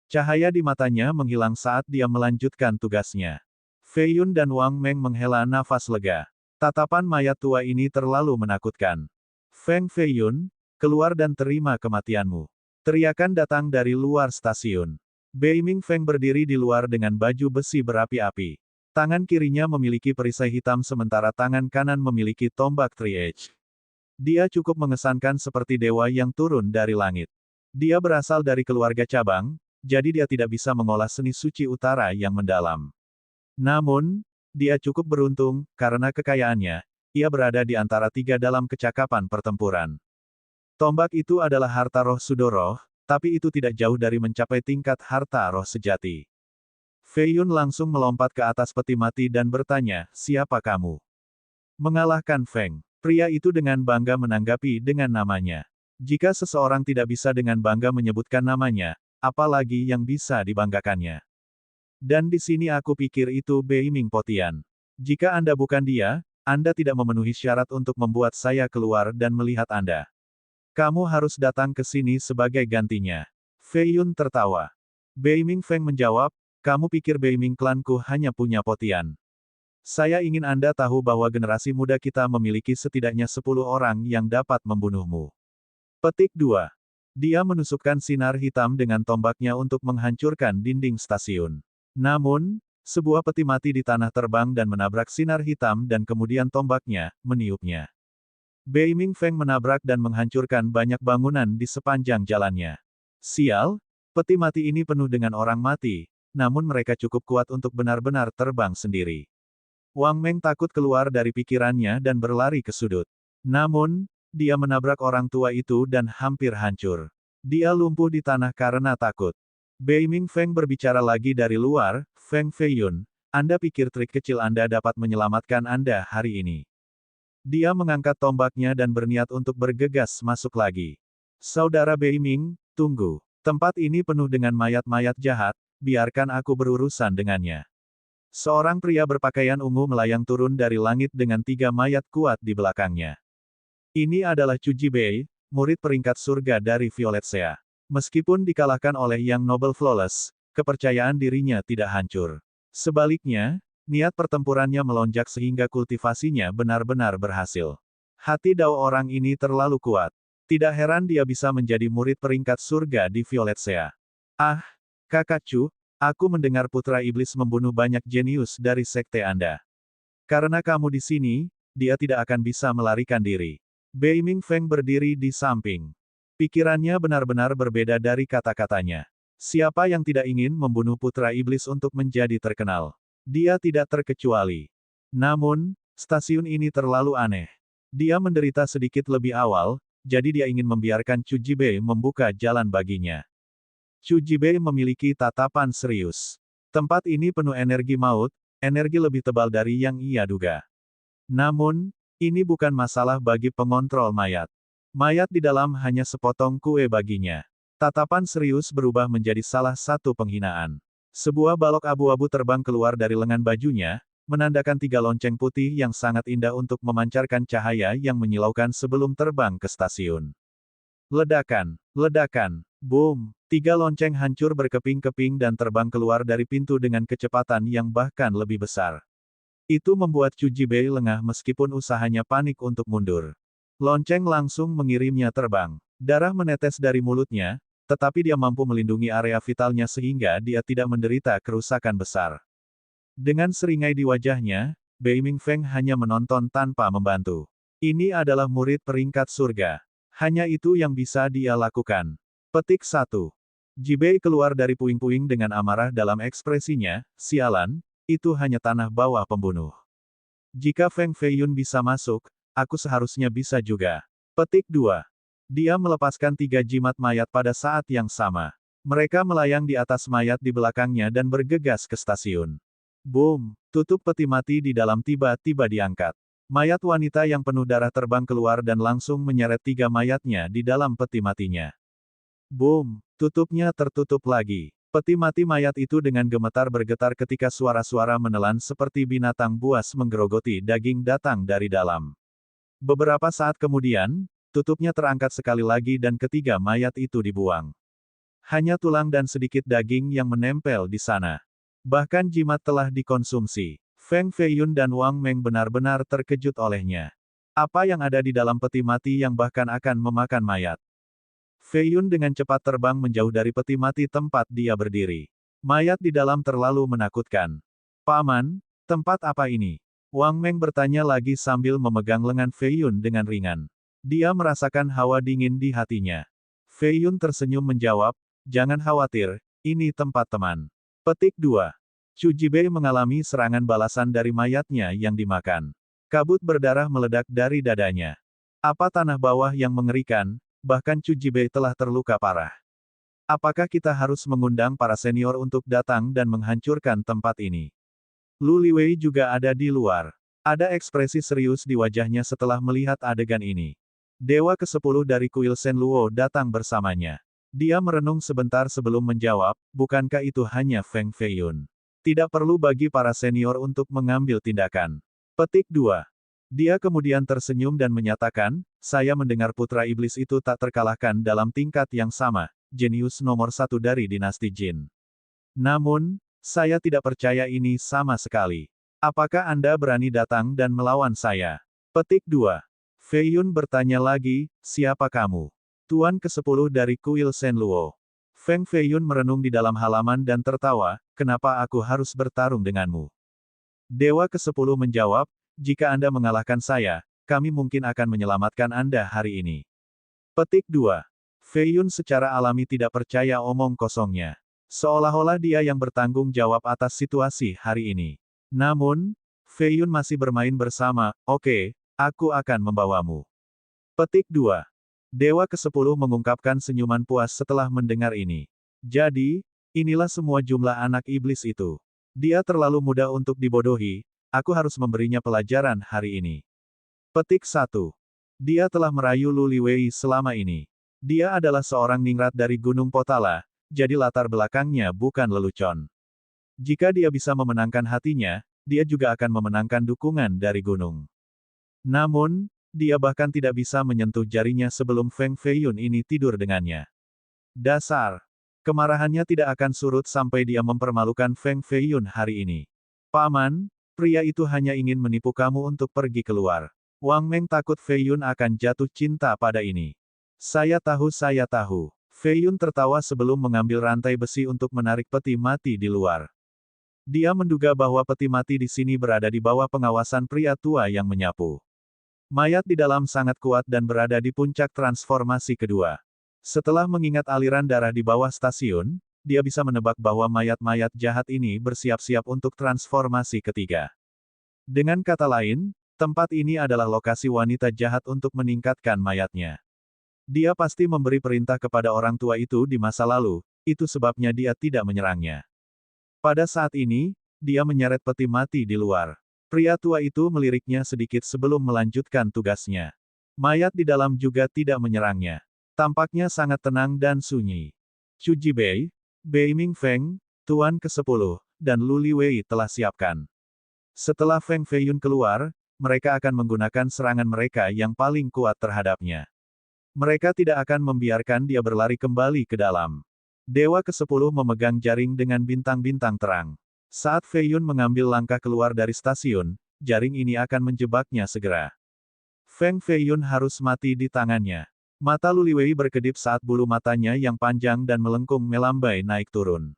Speaker 1: Cahaya di matanya menghilang saat dia melanjutkan tugasnya. Feiyun dan Wang Meng menghela nafas lega. Tatapan mayat tua ini terlalu menakutkan. Feng Feiyun, keluar dan terima kematianmu. Teriakan datang dari luar stasiun. Beiming Feng berdiri di luar dengan baju besi berapi-api. Tangan kirinya memiliki perisai hitam sementara tangan kanan memiliki tombak Three-Edge. Dia cukup mengesankan seperti dewa yang turun dari langit. Dia berasal dari keluarga cabang, jadi dia tidak bisa mengolah seni suci utara yang mendalam. Namun, dia cukup beruntung, karena kekayaannya, ia berada di antara tiga dalam kecakapan pertempuran. Tombak itu adalah harta roh Sudoroh, tapi itu tidak jauh dari mencapai tingkat harta roh sejati. Feiyun langsung melompat ke atas peti mati dan bertanya, "Siapa kamu?" Mengalahkan Feng. Pria itu dengan bangga menanggapi dengan namanya. Jika seseorang tidak bisa dengan bangga menyebutkan namanya, apalagi yang bisa dibanggakannya. Dan di sini aku pikir itu Beiming Potian. Jika Anda bukan dia, Anda tidak memenuhi syarat untuk membuat saya keluar dan melihat Anda. Kamu harus datang ke sini sebagai gantinya. Feiyun tertawa. Beiming Feng menjawab, "Kamu pikir Beiming klanku hanya punya Potian? Saya ingin Anda tahu bahwa generasi muda kita memiliki setidaknya 10 orang yang dapat membunuhmu." Petik 2. Dia menusukkan sinar hitam dengan tombaknya untuk menghancurkan dinding stasiun. Namun, sebuah peti mati di tanah terbang dan menabrak sinar hitam dan kemudian tombaknya meniupnya. Beiming Feng menabrak dan menghancurkan banyak bangunan di sepanjang jalannya. Sial, peti mati ini penuh dengan orang mati, namun mereka cukup kuat untuk benar-benar terbang sendiri. Wang Meng takut keluar dari pikirannya dan berlari ke sudut. Namun, dia menabrak orang tua itu dan hampir hancur. Dia lumpuh di tanah karena takut. Beiming Feng berbicara lagi dari luar, "Feng Feiyun, Anda pikir trik kecil Anda dapat menyelamatkan Anda hari ini?" Dia mengangkat tombaknya dan berniat untuk bergegas masuk lagi. "Saudara Beiming, tunggu. Tempat ini penuh dengan mayat-mayat jahat, biarkan aku berurusan dengannya." Seorang pria berpakaian ungu melayang turun dari langit dengan 3 mayat kuat di belakangnya. Ini adalah Chu Jibei, murid peringkat surga dari Violet Sea. Meskipun dikalahkan oleh Yang Noble Flawless, kepercayaan dirinya tidak hancur. Sebaliknya, niat pertempurannya melonjak sehingga kultivasinya benar-benar berhasil. Hati Dao orang ini terlalu kuat. Tidak heran dia bisa menjadi murid peringkat surga di Violet Sea. "Ah, Kakak Chu, aku mendengar putra iblis membunuh banyak jenius dari sekte Anda. Karena kamu di sini, dia tidak akan bisa melarikan diri." Beiming Feng berdiri di samping. Pikirannya benar-benar berbeda dari kata-katanya. Siapa yang tidak ingin membunuh putra iblis untuk menjadi terkenal? Dia tidak terkecuali. Namun, stasiun ini terlalu aneh. Dia menderita sedikit lebih awal, jadi dia ingin membiarkan Chu Jibei membuka jalan baginya. Chu Jibei memiliki tatapan serius. Tempat ini penuh energi maut, energi lebih tebal dari yang ia duga. Namun, ini bukan masalah bagi pengontrol mayat. Mayat di dalam hanya sepotong kue baginya. Tatapan serius berubah menjadi salah satu penghinaan. Sebuah balok abu-abu terbang keluar dari lengan bajunya, menandakan 3 lonceng putih yang sangat indah untuk memancarkan cahaya yang menyilaukan sebelum terbang ke stasiun. Ledakan, ledakan, boom, 3 lonceng hancur berkeping-keping dan terbang keluar dari pintu dengan kecepatan yang bahkan lebih besar. Itu membuat Chu Jibei lengah meskipun usahanya panik untuk mundur. Lonceng langsung mengirimnya terbang. Darah menetes dari mulutnya, tetapi dia mampu melindungi area vitalnya sehingga dia tidak menderita kerusakan besar. Dengan seringai di wajahnya, Bei Mingfeng hanya menonton tanpa membantu. Ini adalah murid peringkat surga. Hanya itu yang bisa dia lakukan. Petik 1. Jibei keluar dari puing-puing dengan amarah dalam ekspresinya, sialan, itu hanya tanah bawah pembunuh. Jika Feng Feiyun bisa masuk, aku seharusnya bisa juga. Petik 2. Dia melepaskan 3 jimat mayat pada saat yang sama. Mereka melayang di atas mayat di belakangnya dan bergegas ke stasiun. Boom! Tutup peti mati di dalam tiba-tiba diangkat. Mayat wanita yang penuh darah terbang keluar dan langsung menyeret 3 mayatnya di dalam peti matinya. Boom! Tutupnya tertutup lagi. Peti mati mayat itu dengan gemetar bergetar ketika suara-suara menelan seperti binatang buas menggerogoti daging datang dari dalam. Beberapa saat kemudian, tutupnya terangkat sekali lagi dan ketiga mayat itu dibuang. Hanya tulang dan sedikit daging yang menempel di sana. Bahkan jimat telah dikonsumsi. Feng Feiyun dan Wang Meng benar-benar terkejut olehnya. Apa yang ada di dalam peti mati yang bahkan akan memakan mayat? Feiyun dengan cepat terbang menjauh dari peti mati tempat dia berdiri. Mayat di dalam terlalu menakutkan. Paman, tempat apa ini? Wang Meng bertanya lagi sambil memegang lengan Feiyun dengan ringan. Dia merasakan hawa dingin di hatinya. Feiyun tersenyum menjawab, jangan khawatir, ini tempat teman. Petik 2. Chu Jibei mengalami serangan balasan dari mayatnya yang dimakan. Kabut berdarah meledak dari dadanya. Apa tanah bawah yang mengerikan, bahkan Chu Jibei telah terluka parah. Apakah kita harus mengundang para senior untuk datang dan menghancurkan tempat ini? Lu Liwei juga ada di luar. Ada ekspresi serius di wajahnya setelah melihat adegan ini. Dewa ke-10 dari kuil Shen Luo datang bersamanya. Dia merenung sebentar sebelum menjawab, bukankah itu hanya Feng Feiyun? Tidak perlu bagi para senior untuk mengambil tindakan. Petik 2. Dia kemudian tersenyum dan menyatakan, saya mendengar putra iblis itu tak terkalahkan dalam tingkat yang sama, jenius nomor 1 dari dinasti Jin. Namun, saya tidak percaya ini sama sekali. Apakah Anda berani datang dan melawan saya? Petik 2. Feiyun bertanya lagi, siapa kamu? Tuan ke-10 dari kuil Shen Luo. Feng Feiyun merenung di dalam halaman dan tertawa, kenapa aku harus bertarung denganmu? Dewa ke-10 menjawab, jika Anda mengalahkan saya, kami mungkin akan menyelamatkan Anda hari ini. Petik 2. Feiyun secara alami tidak percaya omong kosongnya. Seolah-olah dia yang bertanggung jawab atas situasi hari ini. Namun, Feiyun masih bermain bersama, oke, aku akan membawamu. Petik 2. Dewa ke-10 mengungkapkan senyuman puas setelah mendengar ini. Jadi, inilah semua jumlah anak iblis itu. Dia terlalu mudah untuk dibodohi, aku harus memberinya pelajaran hari ini. Petik 1. Dia telah merayu Lu Liwei selama ini. Dia adalah seorang ningrat dari Gunung Potala, jadi latar belakangnya bukan lelucon. Jika dia bisa memenangkan hatinya, dia juga akan memenangkan dukungan dari gunung. Namun, dia bahkan tidak bisa menyentuh jarinya sebelum Feng Feiyun ini tidur dengannya. Dasar. Kemarahannya tidak akan surut sampai dia mempermalukan Feng Feiyun hari ini. Paman, pria itu hanya ingin menipu kamu untuk pergi keluar. Wang Meng takut Feiyun akan jatuh cinta pada ini. Saya tahu. Feiyun tertawa sebelum mengambil rantai besi untuk menarik peti mati di luar. Dia menduga bahwa peti mati di sini berada di bawah pengawasan pria tua yang menyapu. Mayat di dalam sangat kuat dan berada di puncak transformasi kedua. Setelah mengingat aliran darah di bawah stasiun, dia bisa menebak bahwa mayat-mayat jahat ini bersiap-siap untuk transformasi ketiga. Dengan kata lain, tempat ini adalah lokasi wanita jahat untuk meningkatkan mayatnya. Dia pasti memberi perintah kepada orang tua itu di masa lalu, itu sebabnya dia tidak menyerangnya. Pada saat ini, dia menyeret peti mati di luar. Pria tua itu meliriknya sedikit sebelum melanjutkan tugasnya. Mayat di dalam juga tidak menyerangnya. Tampaknya sangat tenang dan sunyi. Chu Jibei, Bei Mingfeng, Tuan ke-10, dan Lu Liwei telah siapkan. Setelah Feng Feiyun keluar, mereka akan menggunakan serangan mereka yang paling kuat terhadapnya. Mereka tidak akan membiarkan dia berlari kembali ke dalam. Dewa ke-10 memegang jaring dengan bintang-bintang terang. Saat Feiyun mengambil langkah keluar dari stasiun, jaring ini akan menjebaknya segera. Feng Feiyun harus mati di tangannya. Mata Lu Liwei berkedip saat bulu matanya yang panjang dan melengkung melambai naik turun.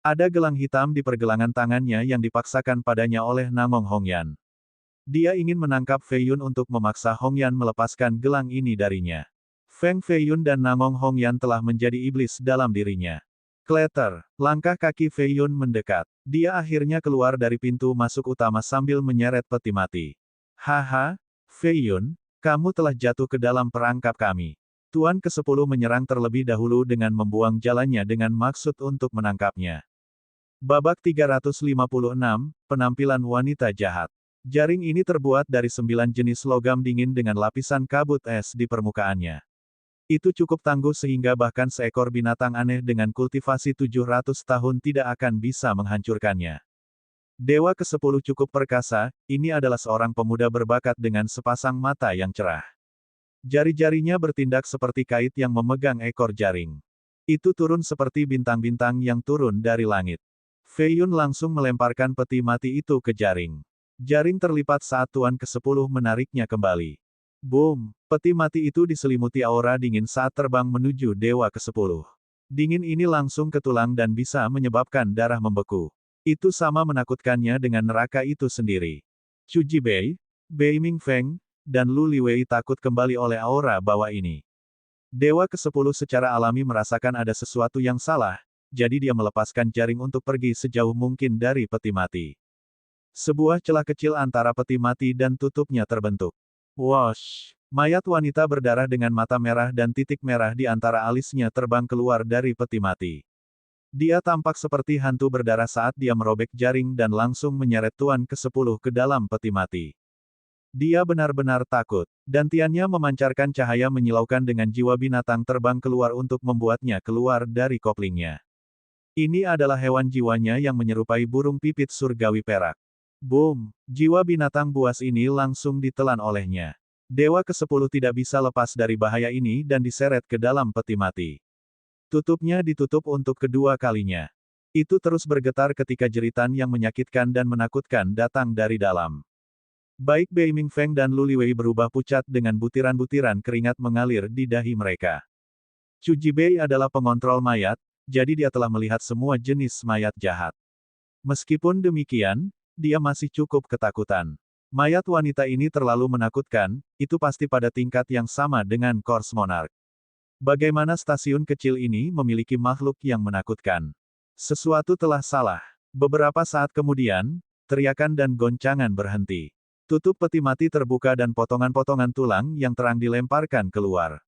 Speaker 1: Ada gelang hitam di pergelangan tangannya yang dipaksakan padanya oleh Namong Hongyan. Dia ingin menangkap Feiyun untuk memaksa Hongyan melepaskan gelang ini darinya. Feng Feiyun dan Namong Hongyan telah menjadi iblis dalam dirinya. Kleter, langkah kaki Feiyun mendekat. Dia akhirnya keluar dari pintu masuk utama sambil menyeret peti mati. Haha, Feiyun, kamu telah jatuh ke dalam perangkap kami. Tuan ke-10 menyerang terlebih dahulu dengan membuang jalannya dengan maksud untuk menangkapnya. Babak 356, Penampilan Wanita Jahat. Jaring ini terbuat dari 9 jenis logam dingin dengan lapisan kabut es di permukaannya. Itu cukup tangguh sehingga bahkan seekor binatang aneh dengan kultivasi 700 tahun tidak akan bisa menghancurkannya. Dewa ke-10 cukup perkasa, ini adalah seorang pemuda berbakat dengan sepasang mata yang cerah. Jari-jarinya bertindak seperti kait yang memegang ekor jaring. Itu turun seperti bintang-bintang yang turun dari langit. Feiyun langsung melemparkan peti mati itu ke jaring. Jaring terlipat saat Tuan ke-10 menariknya kembali. Boom! Peti mati itu diselimuti aura dingin saat terbang menuju Dewa ke-10. Dingin ini langsung ke tulang dan bisa menyebabkan darah membeku. Itu sama menakutkannya dengan neraka itu sendiri. Chu Jibei, Bei Mingfeng, dan Lu Liwei takut kembali oleh aura bawah ini. Dewa ke-10 secara alami merasakan ada sesuatu yang salah, jadi dia melepaskan jaring untuk pergi sejauh mungkin dari peti mati. Sebuah celah kecil antara peti mati dan tutupnya terbentuk. Wosh! Mayat wanita berdarah dengan mata merah dan titik merah di antara alisnya terbang keluar dari peti mati. Dia tampak seperti hantu berdarah saat dia merobek jaring dan langsung menyeret Tuan ke-10 ke dalam peti mati. Dia benar-benar takut. Dantiannya memancarkan cahaya menyilaukan dengan jiwa binatang terbang keluar untuk membuatnya keluar dari koplingnya. Ini adalah hewan jiwanya yang menyerupai burung pipit surgawi perak. Boom! Jiwa binatang buas ini langsung ditelan olehnya. Dewa ke-10 tidak bisa lepas dari bahaya ini dan diseret ke dalam peti mati. Tutupnya ditutup untuk kedua kalinya. Itu terus bergetar ketika jeritan yang menyakitkan dan menakutkan datang dari dalam. Baik Bei Mingfeng dan Lu Liwei berubah pucat dengan butiran-butiran keringat mengalir di dahi mereka. Chu Jibei adalah pengontrol mayat, jadi dia telah melihat semua jenis mayat jahat. Meskipun demikian, dia masih cukup ketakutan. Mayat wanita ini terlalu menakutkan, itu pasti pada tingkat yang sama dengan Kors Monarch. Bagaimana stasiun kecil ini memiliki makhluk yang menakutkan? Sesuatu telah salah. Beberapa saat kemudian, teriakan dan goncangan berhenti. Tutup peti mati terbuka dan potongan-potongan tulang yang terang dilemparkan keluar.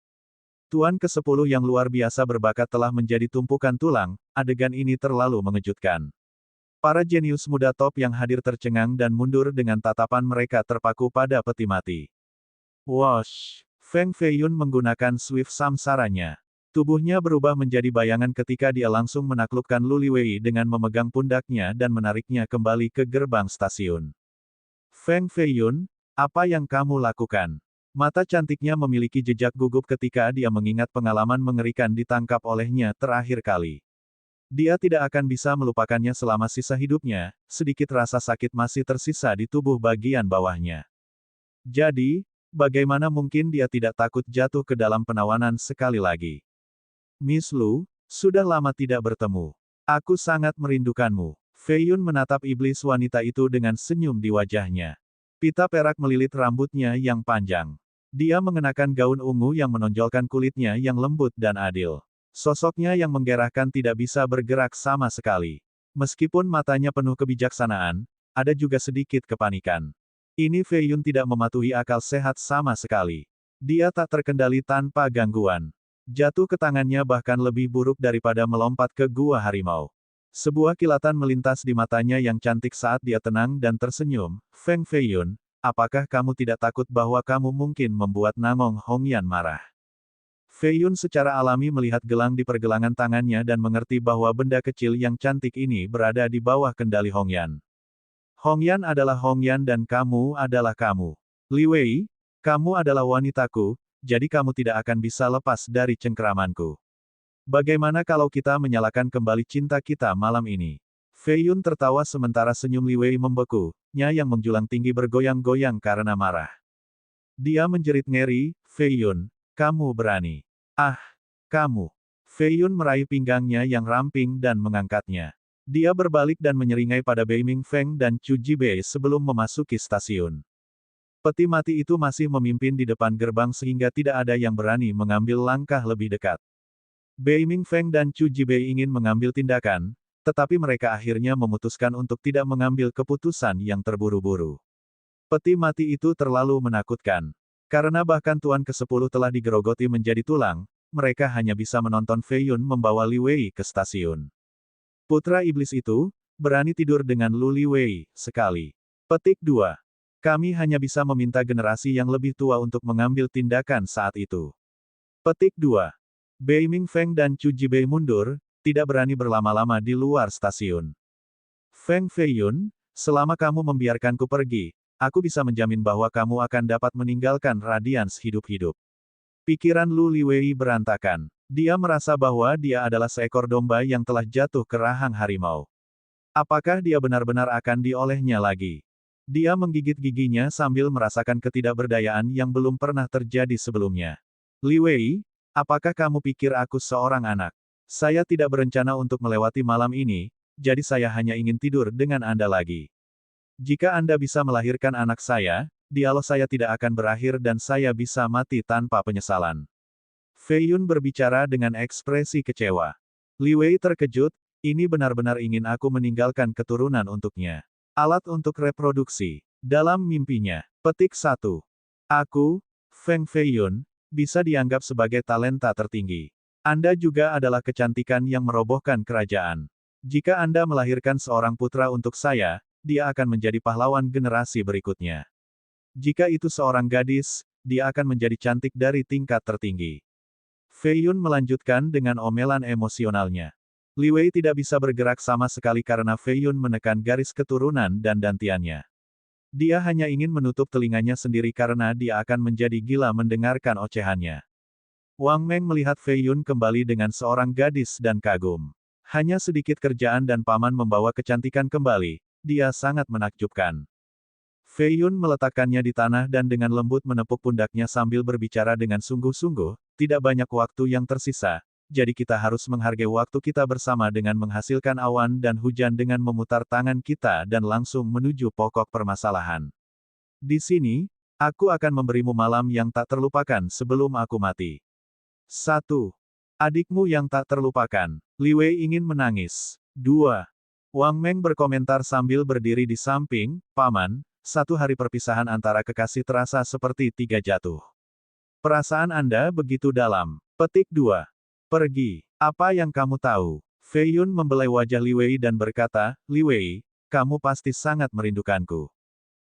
Speaker 1: Tuan ke-10 yang luar biasa berbakat telah menjadi tumpukan tulang, adegan ini terlalu mengejutkan. Para jenius muda top yang hadir tercengang dan mundur dengan tatapan mereka terpaku pada peti mati. Wosh! Feng Feiyun menggunakan Swift Samsaranya. Tubuhnya berubah menjadi bayangan ketika dia langsung menaklukkan Lu Liwei dengan memegang pundaknya dan menariknya kembali ke gerbang stasiun. Feng Feiyun, apa yang kamu lakukan? Mata cantiknya memiliki jejak gugup ketika dia mengingat pengalaman mengerikan ditangkap olehnya terakhir kali. Dia tidak akan bisa melupakannya selama sisa hidupnya, sedikit rasa sakit masih tersisa di tubuh bagian bawahnya. Jadi, bagaimana mungkin dia tidak takut jatuh ke dalam penawanan sekali lagi? Miss Lu, sudah lama tidak bertemu. Aku sangat merindukanmu. Feiyun menatap iblis wanita itu dengan senyum di wajahnya. Pita perak melilit rambutnya yang panjang. Dia mengenakan gaun ungu yang menonjolkan kulitnya yang lembut dan adil. Sosoknya yang menggerahkan tidak bisa bergerak sama sekali. Meskipun matanya penuh kebijaksanaan, ada juga sedikit kepanikan. Ini Feiyun tidak mematuhi akal sehat sama sekali. Dia tak terkendali tanpa gangguan. Jatuh ke tangannya bahkan lebih buruk daripada melompat ke gua harimau. Sebuah kilatan melintas di matanya yang cantik saat dia tenang dan tersenyum. Feng Feiyun, apakah kamu tidak takut bahwa kamu mungkin membuat Namong Hongyan marah? Fei Yun secara alami melihat gelang di pergelangan tangannya dan mengerti bahwa benda kecil yang cantik ini berada di bawah kendali Hongyan. Hongyan adalah Hongyan dan kamu adalah kamu. Li Wei, kamu adalah wanitaku, jadi kamu tidak akan bisa lepas dari cengkeramanku. Bagaimana kalau kita menyalakan kembali cinta kita malam ini? Fei Yun tertawa sementara senyum Li Wei membeku, nya yang menjulang tinggi bergoyang-goyang karena marah. Dia menjerit ngeri, Fei Yun, kamu berani. Ah, kamu. Fei Yun meraih pinggangnya yang ramping dan mengangkatnya. Dia berbalik dan menyeringai pada Bei Ming Feng dan Chu Jibei sebelum memasuki stasiun. Peti mati itu masih memimpin di depan gerbang sehingga tidak ada yang berani mengambil langkah lebih dekat. Bei Ming Feng dan Chu Jibei ingin mengambil tindakan, tetapi mereka akhirnya memutuskan untuk tidak mengambil keputusan yang terburu-buru. Peti mati itu terlalu menakutkan. Karena bahkan Tuan ke-10 telah digerogoti menjadi tulang, mereka hanya bisa menonton Fei Yun membawa Li Wei ke stasiun. Putra iblis itu, berani tidur dengan Lu Li Wei, sekali. Petik 2. Kami hanya bisa meminta generasi yang lebih tua untuk mengambil tindakan saat itu. Petik 2. Bei Ming Feng dan Chu Jibei mundur, tidak berani berlama-lama di luar stasiun. Feng Fei Yun, selama kamu membiarkanku pergi, aku bisa menjamin bahwa kamu akan dapat meninggalkan Radiance hidup-hidup. Pikiran Lu Li Wei berantakan. Dia merasa bahwa dia adalah seekor domba yang telah jatuh ke rahang harimau. Apakah dia benar-benar akan diolehnya lagi? Dia menggigit giginya sambil merasakan ketidakberdayaan yang belum pernah terjadi sebelumnya. Li Wei, apakah kamu pikir aku seorang anak? Saya tidak berencana untuk melewati malam ini, jadi saya hanya ingin tidur dengan Anda lagi. Jika Anda bisa melahirkan anak saya, dialog saya tidak akan berakhir dan saya bisa mati tanpa penyesalan. Fei Yun berbicara dengan ekspresi kecewa. Li Wei terkejut, ini benar-benar ingin aku meninggalkan keturunan untuknya. Alat untuk reproduksi. Dalam mimpinya. Petik 1. Aku, Feng Fei Yun, bisa dianggap sebagai talenta tertinggi. Anda juga adalah kecantikan yang merobohkan kerajaan. Jika Anda melahirkan seorang putra untuk saya, dia akan menjadi pahlawan generasi berikutnya. Jika itu seorang gadis, dia akan menjadi cantik dari tingkat tertinggi. Fei Yun melanjutkan dengan omelan emosionalnya. Li Wei tidak bisa bergerak sama sekali karena Fei Yun menekan garis keturunan dan dantiannya. Dia hanya ingin menutup telinganya sendiri karena dia akan menjadi gila mendengarkan ocehannya. Wang Meng melihat Fei Yun kembali dengan seorang gadis dan kagum. Hanya sedikit kerjaan dan paman membawa kecantikan kembali, dia sangat menakjubkan. Fei Yun meletakkannya di tanah dan dengan lembut menepuk pundaknya sambil berbicara dengan sungguh-sungguh, tidak banyak waktu yang tersisa, jadi kita harus menghargai waktu kita bersama dengan menghasilkan awan dan hujan dengan memutar tangan kita dan langsung menuju pokok permasalahan. Di sini, aku akan memberimu malam yang tak terlupakan sebelum aku mati. 1. Adikmu yang tak terlupakan. Li Wei ingin menangis. 2. Wang Meng berkomentar sambil berdiri di samping, Paman, satu hari perpisahan antara kekasih terasa seperti tiga jatuh. Perasaan Anda begitu dalam. Petik 2. Pergi. Apa yang kamu tahu? Fei Yun membelai wajah Li Wei dan berkata, Li Wei, kamu pasti sangat merindukanku.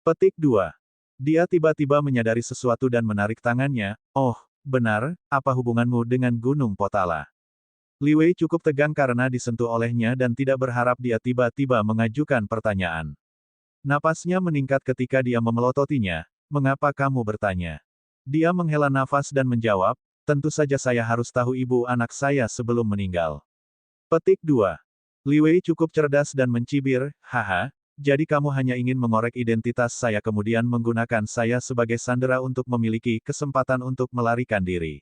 Speaker 1: Petik 2. Dia tiba-tiba menyadari sesuatu dan menarik tangannya, oh, benar, apa hubunganmu dengan Gunung Potala? Li Wei cukup tegang karena disentuh olehnya dan tidak berharap dia tiba-tiba mengajukan pertanyaan. Napasnya meningkat ketika dia memelototinya, mengapa kamu bertanya? Dia menghela nafas dan menjawab, tentu saja saya harus tahu ibu anak saya sebelum meninggal. Petik 2. Li Wei cukup cerdas dan mencibir, haha, jadi kamu hanya ingin mengorek identitas saya kemudian menggunakan saya sebagai sandera untuk memiliki kesempatan untuk melarikan diri.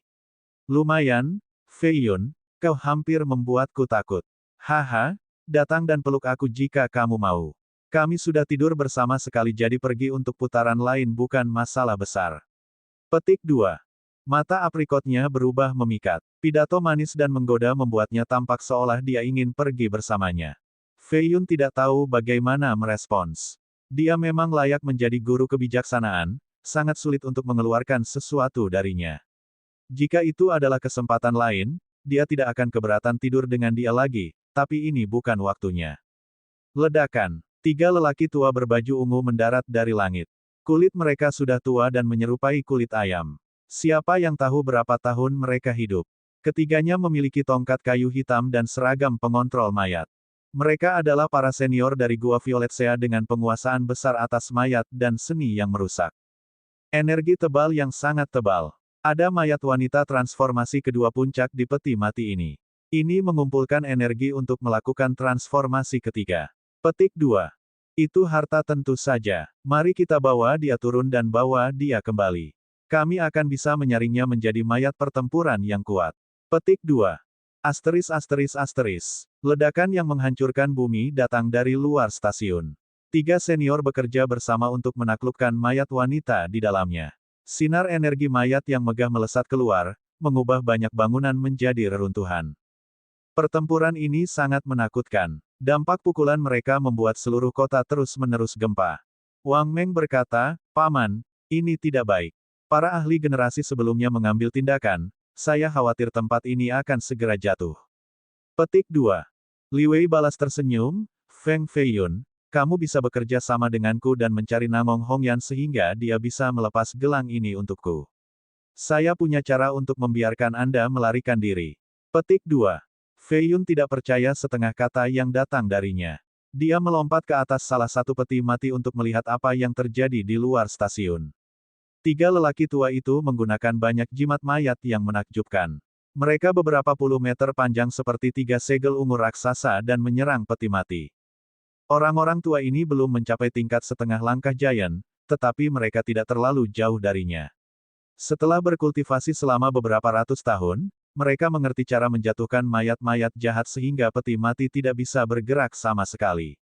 Speaker 1: Lumayan, Fei Yun, kau hampir membuatku takut. Haha, datang dan peluk aku jika kamu mau. Kami sudah tidur bersama sekali jadi pergi untuk putaran lain bukan masalah besar. Petik 2. Mata aprikotnya berubah memikat. Pidato manis dan menggoda membuatnya tampak seolah dia ingin pergi bersamanya. Fei Yun tidak tahu bagaimana merespons. Dia memang layak menjadi guru kebijaksanaan, sangat sulit untuk mengeluarkan sesuatu darinya. Jika itu adalah kesempatan lain, dia tidak akan keberatan tidur dengan dia lagi, tapi ini bukan waktunya. Ledakan. 3 lelaki tua berbaju ungu mendarat dari langit. Kulit mereka sudah tua dan menyerupai kulit ayam. Siapa yang tahu berapa tahun mereka hidup? Ketiganya memiliki tongkat kayu hitam dan seragam pengontrol mayat. Mereka adalah para senior dari Gua Violetzea dengan penguasaan besar atas mayat dan seni yang merusak. Energi tebal yang sangat tebal. Ada mayat wanita transformasi kedua puncak di peti mati ini. Ini mengumpulkan energi untuk melakukan transformasi ketiga. Petik 2. Itu harta tentu saja. Mari kita bawa dia turun dan bawa dia kembali. Kami akan bisa menyaringnya menjadi mayat pertempuran yang kuat. Petik 2. Asteris asteris asteris. Ledakan yang menghancurkan bumi datang dari luar stasiun. 3 senior bekerja bersama untuk menaklukkan mayat wanita di dalamnya. Sinar energi mayat yang megah melesat keluar, mengubah banyak bangunan menjadi reruntuhan. Pertempuran ini sangat menakutkan. Dampak pukulan mereka membuat seluruh kota terus-menerus gempa. Wang Meng berkata, "Paman, ini tidak baik. Para ahli generasi sebelumnya mengambil tindakan, saya khawatir tempat ini akan segera jatuh." Petik 2. Li Wei balas tersenyum, "Feng Feiyun, kamu bisa bekerja sama denganku dan mencari Namong Hongyan sehingga dia bisa melepas gelang ini untukku. Saya punya cara untuk membiarkan Anda melarikan diri." Petik 2. Feiyun tidak percaya setengah kata yang datang darinya. Dia melompat ke atas salah satu peti mati untuk melihat apa yang terjadi di luar stasiun. 3 lelaki tua itu menggunakan banyak jimat mayat yang menakjubkan. Mereka beberapa puluh meter panjang seperti 3 segel ungu raksasa dan menyerang peti mati. Orang-orang tua ini belum mencapai tingkat setengah langkah giant, tetapi mereka tidak terlalu jauh darinya. Setelah berkultivasi selama beberapa ratus tahun, mereka mengerti cara menjatuhkan mayat-mayat jahat sehingga peti mati tidak bisa bergerak sama sekali.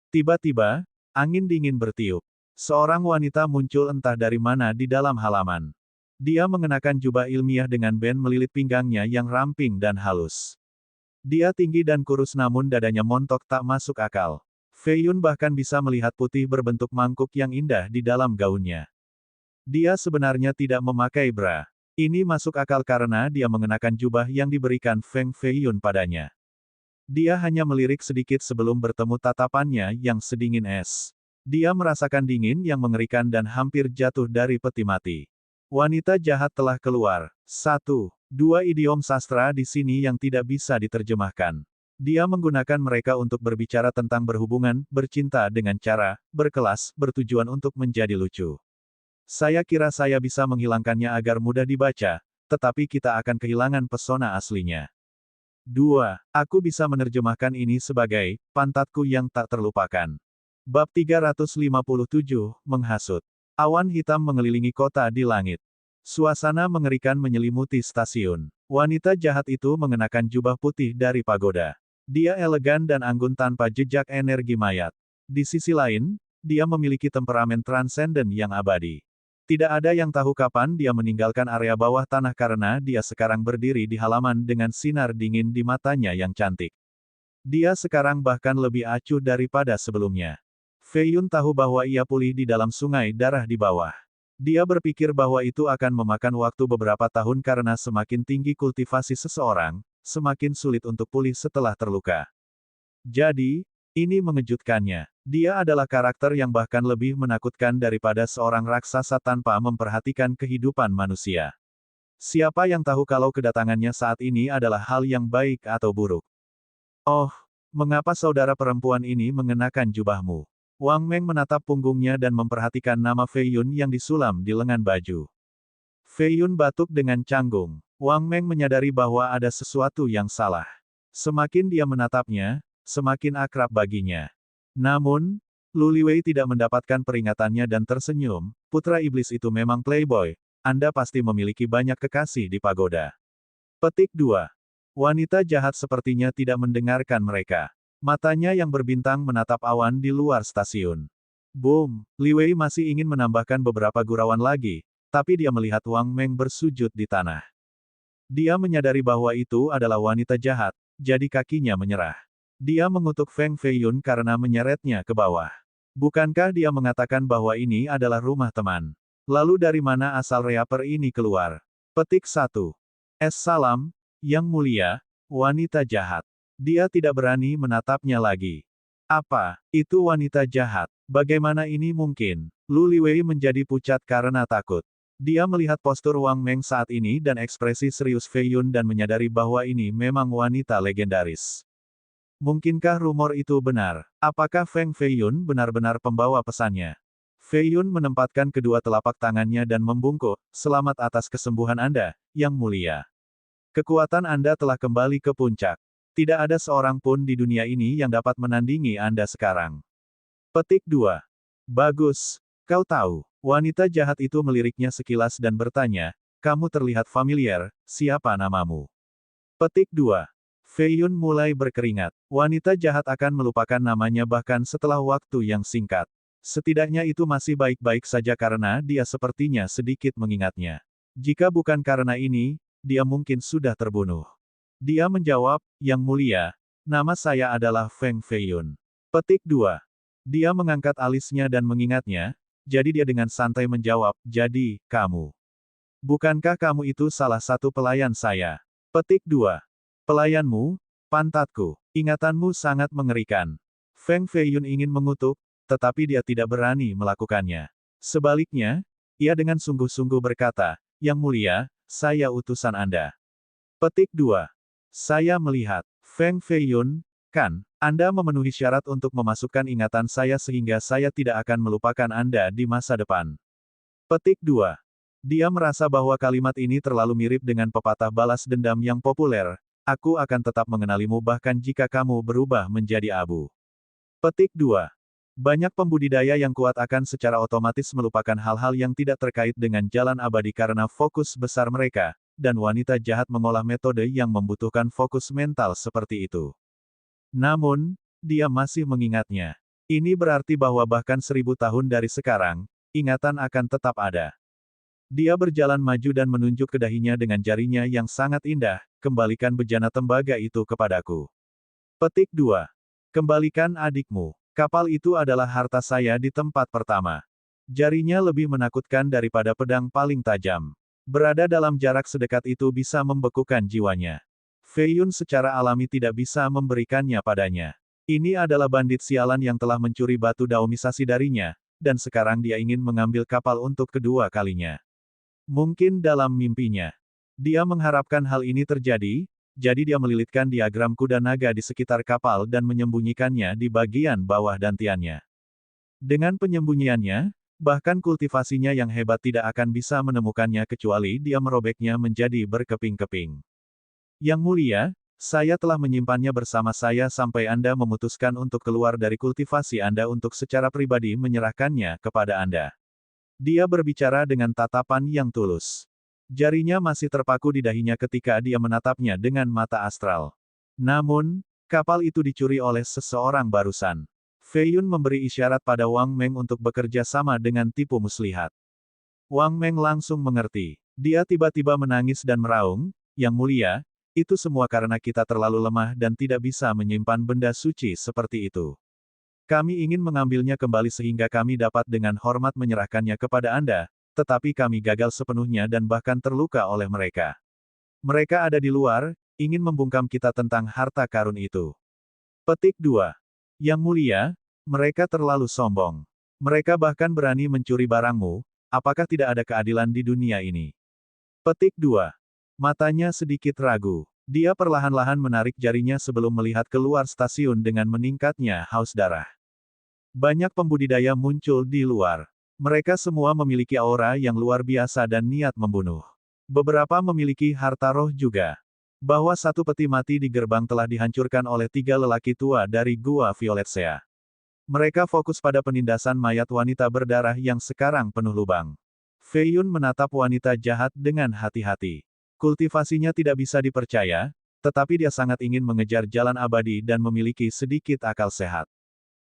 Speaker 1: Tiba-tiba, angin dingin bertiup. Seorang wanita muncul entah dari mana di dalam halaman. Dia mengenakan jubah ilmiah dengan band melilit pinggangnya yang ramping dan halus. Dia tinggi dan kurus namun dadanya montok tak masuk akal. Feiyun bahkan bisa melihat putih berbentuk mangkuk yang indah di dalam gaunnya. Dia sebenarnya tidak memakai bra. Ini masuk akal karena dia mengenakan jubah yang diberikan Feng Feiyun padanya. Dia hanya melirik sedikit sebelum bertemu tatapannya yang sedingin es. Dia merasakan dingin yang mengerikan dan hampir jatuh dari peti mati. Wanita jahat telah keluar. 1. 2 idiom sastra di sini yang tidak bisa diterjemahkan. Dia menggunakan mereka untuk berbicara tentang berhubungan, bercinta dengan cara, berkelas, bertujuan untuk menjadi lucu. Saya kira saya bisa menghilangkannya agar mudah dibaca, tetapi kita akan kehilangan pesona aslinya. 2. Aku bisa menerjemahkan ini sebagai, pantatku yang tak terlupakan. Bab 357, Menghasut. Awan hitam mengelilingi kota di langit. Suasana mengerikan menyelimuti stasiun. Wanita jahat itu mengenakan jubah putih dari pagoda. Dia elegan dan anggun tanpa jejak energi mayat. Di sisi lain, dia memiliki temperamen transenden yang abadi. Tidak ada yang tahu kapan dia meninggalkan area bawah tanah karena dia sekarang berdiri di halaman dengan sinar dingin di matanya yang cantik. Dia sekarang bahkan lebih acuh daripada sebelumnya. Feiyun tahu bahwa ia pulih di dalam sungai darah di bawah. Dia berpikir bahwa itu akan memakan waktu beberapa tahun karena semakin tinggi kultivasi seseorang, semakin sulit untuk pulih setelah terluka. Jadi, ini mengejutkannya. Dia adalah karakter yang bahkan lebih menakutkan daripada seorang raksasa tanpa memperhatikan kehidupan manusia. Siapa yang tahu kalau kedatangannya saat ini adalah hal yang baik atau buruk? Oh, mengapa saudara perempuan ini mengenakan jubahmu? Wang Meng menatap punggungnya dan memperhatikan nama Feiyun yang disulam di lengan baju. Feiyun batuk dengan canggung. Wang Meng menyadari bahwa ada sesuatu yang salah. Semakin dia menatapnya, semakin akrab baginya. Namun, Lu Liwei tidak mendapatkan peringatannya dan tersenyum, putra iblis itu memang playboy, Anda pasti memiliki banyak kekasih di pagoda. Petik 2. Wanita jahat sepertinya tidak mendengarkan mereka. Matanya yang berbintang menatap awan di luar stasiun. Boom, Liwei masih ingin menambahkan beberapa gurauan lagi, tapi dia melihat Wang Meng bersujud di tanah. Dia menyadari bahwa itu adalah wanita jahat, jadi kakinya menyerah. Dia mengutuk Feng Feiyun karena menyeretnya ke bawah. Bukankah dia mengatakan bahwa ini adalah rumah teman? Lalu dari mana asal reaper ini keluar? Petik 1. Salam, Yang Mulia, wanita jahat. Dia tidak berani menatapnya lagi. Apa? Itu wanita jahat. Bagaimana ini mungkin? Lu Liwei menjadi pucat karena takut. Dia melihat postur Wang Meng saat ini dan ekspresi serius Fei Yun dan menyadari bahwa ini memang wanita legendaris. Mungkinkah rumor itu benar? Apakah Feng Fei Yun benar-benar pembawa pesannya? Fei Yun menempatkan kedua telapak tangannya dan membungkuk, "Selamat atas kesembuhan Anda, Yang Mulia. Kekuatan Anda telah kembali ke puncak. Tidak ada seorang pun di dunia ini yang dapat menandingi Anda sekarang." Petik 2. Bagus. Kau tahu. Wanita jahat itu meliriknya sekilas dan bertanya, "Kamu terlihat familiar, siapa namamu?" Petik 2. Fei Yun mulai berkeringat. Wanita jahat akan melupakan namanya bahkan setelah waktu yang singkat. Setidaknya itu masih baik-baik saja karena dia sepertinya sedikit mengingatnya. Jika bukan karena ini, dia mungkin sudah terbunuh. Dia menjawab, "Yang Mulia, nama saya adalah Feng Fei Yun." Petik 2. Dia mengangkat alisnya dan mengingatnya, jadi dia dengan santai menjawab, "Jadi, kamu. Bukankah kamu itu salah satu pelayan saya?" Petik 2. Pelayanmu? Pantatku. Ingatanmu sangat mengerikan. Feng Fei Yun ingin mengutuk, tetapi dia tidak berani melakukannya. Sebaliknya, ia dengan sungguh-sungguh berkata, "Yang Mulia, saya utusan Anda." Petik 2. Saya melihat. Feng Fei Yun, kan, Anda memenuhi syarat untuk memasukkan ingatan saya sehingga saya tidak akan melupakan Anda di masa depan. Petik 2. Dia merasa bahwa kalimat ini terlalu mirip dengan pepatah balas dendam yang populer, "Aku akan tetap mengenalimu bahkan jika kamu berubah menjadi abu." Petik 2. Banyak pembudidaya yang kuat akan secara otomatis melupakan hal-hal yang tidak terkait dengan jalan abadi karena fokus besar mereka, dan wanita jahat mengolah metode yang membutuhkan fokus mental seperti itu. Namun, dia masih mengingatnya. Ini berarti bahwa bahkan 1000 tahun dari sekarang, ingatan akan tetap ada. Dia berjalan maju dan menunjuk ke dahinya dengan jarinya yang sangat indah, "Kembalikan bejana tembaga itu kepadaku." Petik 2. Kembalikan adikmu. Kapal itu adalah harta saya di tempat pertama. Jarinya lebih menakutkan daripada pedang paling tajam. Berada dalam jarak sedekat itu bisa membekukan jiwanya. Fei Yun secara alami tidak bisa memberikannya padanya. Ini adalah bandit sialan yang telah mencuri batu daomisasi darinya, dan sekarang dia ingin mengambil kapal untuk kedua kalinya. Mungkin dalam mimpinya. Dia mengharapkan hal ini terjadi, jadi dia melilitkan diagram kuda naga di sekitar kapal dan menyembunyikannya di bagian bawah dantiannya. Dengan penyembunyiannya, bahkan kultivasinya yang hebat tidak akan bisa menemukannya kecuali dia merobeknya menjadi berkeping-keping. Yang Mulia, saya telah menyimpannya bersama saya sampai Anda memutuskan untuk keluar dari kultivasi Anda untuk secara pribadi menyerahkannya kepada Anda. Dia berbicara dengan tatapan yang tulus. Jarinya masih terpaku di dahinya ketika dia menatapnya dengan mata astral. Namun, kapal itu dicuri oleh seseorang barusan. Fei Yun memberi isyarat pada Wang Meng untuk bekerja sama dengan tipu muslihat. Wang Meng langsung mengerti. Dia tiba-tiba menangis dan meraung, "Yang Mulia, itu semua karena kita terlalu lemah dan tidak bisa menyimpan benda suci seperti itu. Kami ingin mengambilnya kembali sehingga kami dapat dengan hormat menyerahkannya kepada Anda, tetapi kami gagal sepenuhnya dan bahkan terluka oleh mereka. Mereka ada di luar, ingin membungkam kita tentang harta karun itu." Petik 2. Yang Mulia, mereka terlalu sombong. Mereka bahkan berani mencuri barangmu, apakah tidak ada keadilan di dunia ini? Petik 2. Matanya sedikit ragu. Dia perlahan-lahan menarik jarinya sebelum melihat keluar stasiun dengan meningkatnya haus darah. Banyak pembudidaya muncul di luar. Mereka semua memiliki aura yang luar biasa dan niat membunuh. Beberapa memiliki harta roh juga. Bahwa satu peti mati di gerbang telah dihancurkan oleh 3 lelaki tua dari Gua Violetsea. Mereka fokus pada penindasan mayat wanita berdarah yang sekarang penuh lubang. Fei Yun menatap wanita jahat dengan hati-hati. Kultivasinya tidak bisa dipercaya, tetapi dia sangat ingin mengejar jalan abadi dan memiliki sedikit akal sehat.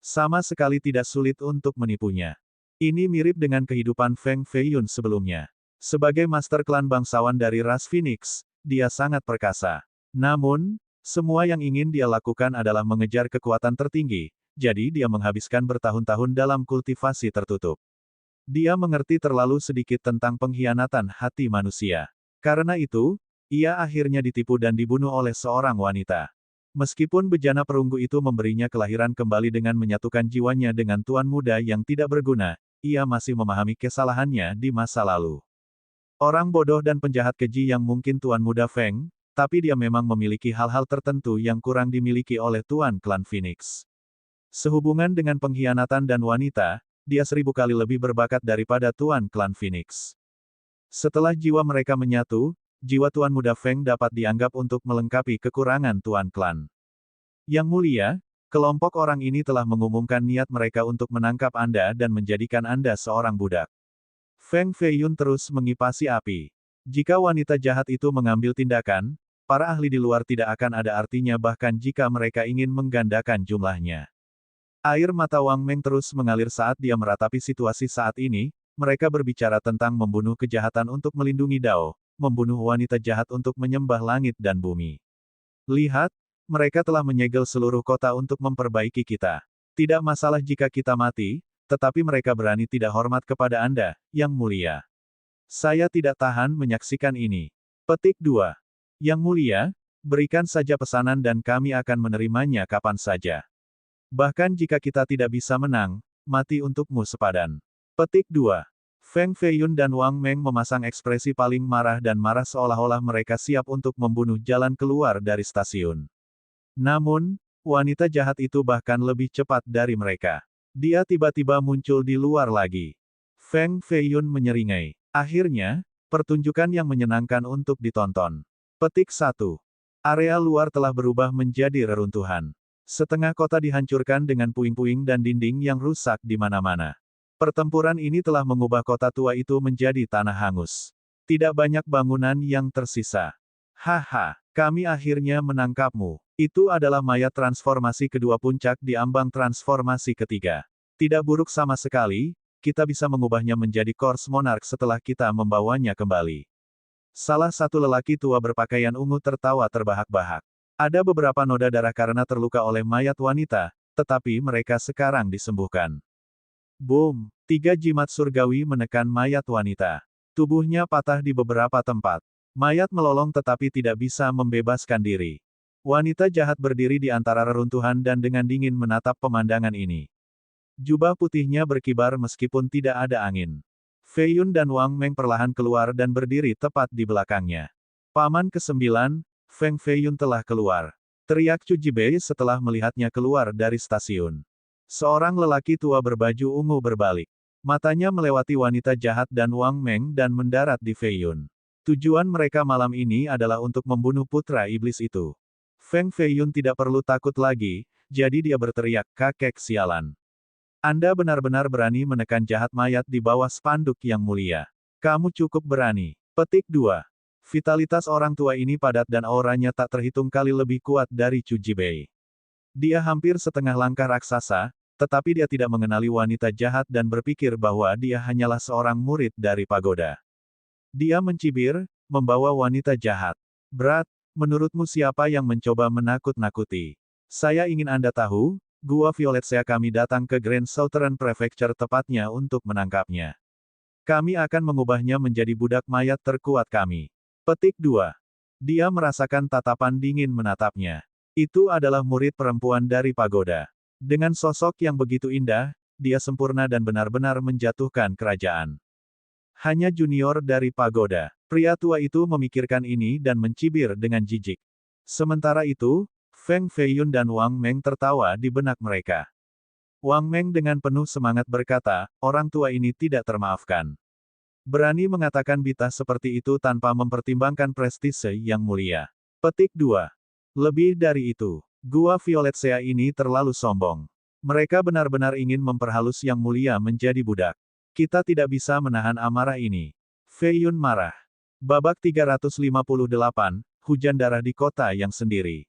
Speaker 1: Sama sekali tidak sulit untuk menipunya. Ini mirip dengan kehidupan Feng Fei Yun sebelumnya. Sebagai master klan bangsawan dari ras Phoenix, dia sangat perkasa. Namun, semua yang ingin dia lakukan adalah mengejar kekuatan tertinggi, jadi dia menghabiskan bertahun-tahun dalam kultivasi tertutup. Dia mengerti terlalu sedikit tentang pengkhianatan hati manusia. Karena itu, ia akhirnya ditipu dan dibunuh oleh seorang wanita. Meskipun bejana perunggu itu memberinya kelahiran kembali dengan menyatukan jiwanya dengan tuan muda yang tidak berguna, ia masih memahami kesalahannya di masa lalu. Orang bodoh dan penjahat keji yang mungkin tuan muda Feng, tapi dia memang memiliki hal-hal tertentu yang kurang dimiliki oleh tuan klan Phoenix. Sehubungan dengan pengkhianatan dan wanita, dia 1000 kali lebih berbakat daripada tuan klan Phoenix. Setelah jiwa mereka menyatu, jiwa tuan muda Feng dapat dianggap untuk melengkapi kekurangan tuan klan. Yang mulia, kelompok orang ini telah mengumumkan niat mereka untuk menangkap Anda dan menjadikan Anda seorang budak. Feng Feiyun terus mengipasi api. Jika wanita jahat itu mengambil tindakan, para ahli di luar tidak akan ada artinya bahkan jika mereka ingin menggandakan jumlahnya. Air mata Wang Meng terus mengalir saat dia meratapi situasi saat ini, mereka berbicara tentang membunuh kejahatan untuk melindungi Dao, membunuh wanita jahat untuk menyembah langit dan bumi. Lihat, mereka telah menyegel seluruh kota untuk memperbaiki kita. Tidak masalah jika kita mati, tetapi mereka berani tidak hormat kepada Anda, Yang Mulia. Saya tidak tahan menyaksikan ini. Petik 2. Yang Mulia, berikan saja pesanan dan kami akan menerimanya kapan saja. Bahkan jika kita tidak bisa menang, mati untukmu sepadan. Petik 2. Feng Feiyun dan Wang Meng memasang ekspresi paling marah dan marah seolah-olah mereka siap untuk membunuh jalan keluar dari stasiun. Namun, wanita jahat itu bahkan lebih cepat dari mereka. Dia tiba-tiba muncul di luar lagi. Feng Feiyun menyeringai. Akhirnya, pertunjukan yang menyenangkan untuk ditonton. Petik 1. Area luar telah berubah menjadi reruntuhan. Setengah kota dihancurkan dengan puing-puing dan dinding yang rusak di mana-mana. Pertempuran ini telah mengubah kota tua itu menjadi tanah hangus. Tidak banyak bangunan yang tersisa. Haha, kami akhirnya menangkapmu. Itu adalah mayat transformasi kedua puncak di ambang transformasi ketiga. Tidak buruk sama sekali, kita bisa mengubahnya menjadi Kors Monarch setelah kita membawanya kembali. Salah satu lelaki tua berpakaian ungu tertawa terbahak-bahak. Ada beberapa noda darah karena terluka oleh mayat wanita, tetapi mereka sekarang disembuhkan. Boom! 3 jimat surgawi menekan mayat wanita. Tubuhnya patah di beberapa tempat. Mayat melolong tetapi tidak bisa membebaskan diri. Wanita jahat berdiri di antara reruntuhan dan dengan dingin menatap pemandangan ini. Jubah putihnya berkibar meskipun tidak ada angin. Feiyun dan Wang Meng perlahan keluar dan berdiri tepat di belakangnya. Paman ke-9, Feng Feiyun telah keluar. Teriak Chu Jibei setelah melihatnya keluar dari stasiun. Seorang lelaki tua berbaju ungu berbalik. Matanya melewati wanita jahat dan Wang Meng dan mendarat di Feiyun. Tujuan mereka malam ini adalah untuk membunuh putra iblis itu. Feng Feiyun tidak perlu takut lagi, jadi dia berteriak, kakek sialan. Anda benar-benar berani menekan jahat mayat di bawah spanduk yang mulia. Kamu cukup berani. Petik 2. Vitalitas orang tua ini padat dan auranya tak terhitung kali lebih kuat dari Chu Jibei. Dia hampir setengah langkah raksasa, tetapi dia tidak mengenali wanita jahat dan berpikir bahwa dia hanyalah seorang murid dari pagoda. Dia mencibir, membawa wanita jahat. Berat, menurutmu siapa yang mencoba menakut-nakuti? Saya ingin Anda tahu, Gua Violet Sea kami datang ke Grand Southern Prefecture tepatnya untuk menangkapnya. Kami akan mengubahnya menjadi budak mayat terkuat kami. Petik 2. Dia merasakan tatapan dingin menatapnya. Itu adalah murid perempuan dari pagoda. Dengan sosok yang begitu indah, dia sempurna dan benar-benar menjatuhkan kerajaan. Hanya junior dari pagoda. Pria tua itu memikirkan ini dan mencibir dengan jijik. Sementara itu, Feng Feiyun dan Wang Meng tertawa di benak mereka. Wang Meng dengan penuh semangat berkata, orang tua ini tidak termaafkan. Berani mengatakan bita seperti itu tanpa mempertimbangkan prestise yang mulia. Petik 2. Lebih dari itu, Gua Violet Sea ini terlalu sombong. Mereka benar-benar ingin memperhalus yang mulia menjadi budak. Kita tidak bisa menahan amarah ini. Feiyun marah. Babak 358, hujan darah di kota yang sendiri.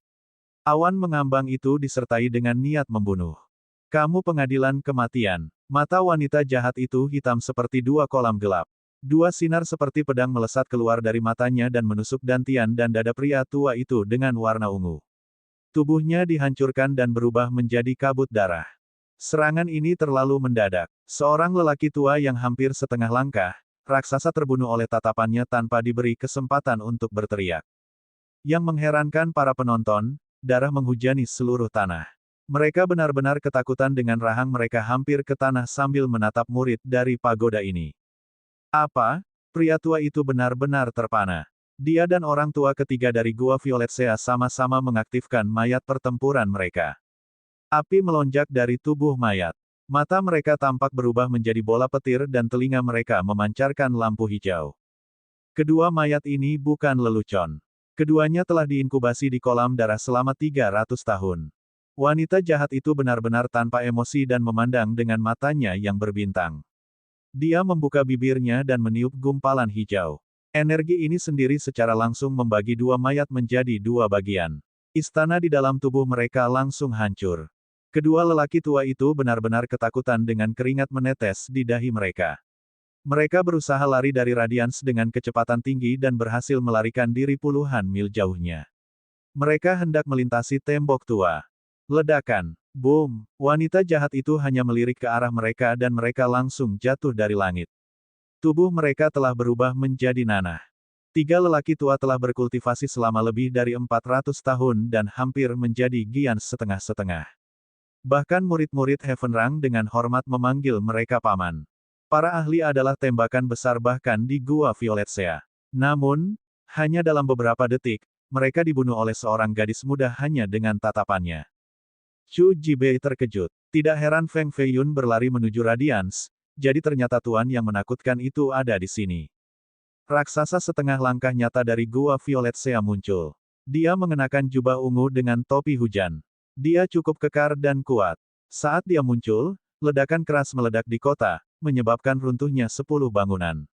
Speaker 1: Awan mengambang itu disertai dengan niat membunuh. Kamu pengadilan kematian. Mata wanita jahat itu hitam seperti 2 kolam gelap. 2 sinar seperti pedang melesat keluar dari matanya dan menusuk dantian dan dada pria tua itu dengan warna ungu. Tubuhnya dihancurkan dan berubah menjadi kabut darah. Serangan ini terlalu mendadak. Seorang lelaki tua yang hampir setengah langkah, raksasa terbunuh oleh tatapannya tanpa diberi kesempatan untuk berteriak. Yang mengherankan para penonton, darah menghujani seluruh tanah. Mereka benar-benar ketakutan dengan rahang mereka hampir ke tanah sambil menatap murid dari pagoda ini. Apa? Pria tua itu benar-benar terpana. Dia dan orang tua ketiga dari Gua Violetsea sama-sama mengaktifkan mayat pertempuran mereka. Api melonjak dari tubuh mayat. Mata mereka tampak berubah menjadi bola petir dan telinga mereka memancarkan lampu hijau. Kedua mayat ini bukan lelucon. Keduanya telah diinkubasi di kolam darah selama 300 tahun. Wanita jahat itu benar-benar tanpa emosi dan memandang dengan matanya yang berbintang. Dia membuka bibirnya dan meniup gumpalan hijau. Energi ini sendiri secara langsung membagi dua mayat menjadi dua bagian. Istana di dalam tubuh mereka langsung hancur. Kedua lelaki tua itu benar-benar ketakutan dengan keringat menetes di dahi mereka. Mereka berusaha lari dari Radiance dengan kecepatan tinggi dan berhasil melarikan diri puluhan mil jauhnya. Mereka hendak melintasi tembok tua. Ledakan. Boom. Wanita jahat itu hanya melirik ke arah mereka dan mereka langsung jatuh dari langit. Tubuh mereka telah berubah menjadi nanah. Tiga lelaki tua telah berkultivasi selama lebih dari 400 tahun dan hampir menjadi Giants setengah-setengah. Bahkan murid-murid Heaven Rang dengan hormat memanggil mereka paman. Para ahli adalah tembakan besar bahkan di Gua Violetsea. Namun, hanya dalam beberapa detik, mereka dibunuh oleh seorang gadis muda hanya dengan tatapannya. Chu Jibei terkejut. Tidak heran Feng Feiyun berlari menuju Radiance, jadi ternyata tuan yang menakutkan itu ada di sini. Raksasa setengah langkah nyata dari Gua Violetsea muncul. Dia mengenakan jubah ungu dengan topi hujan. Dia cukup kekar dan kuat. Saat dia muncul, ledakan keras meledak di kota, menyebabkan runtuhnya 10 bangunan.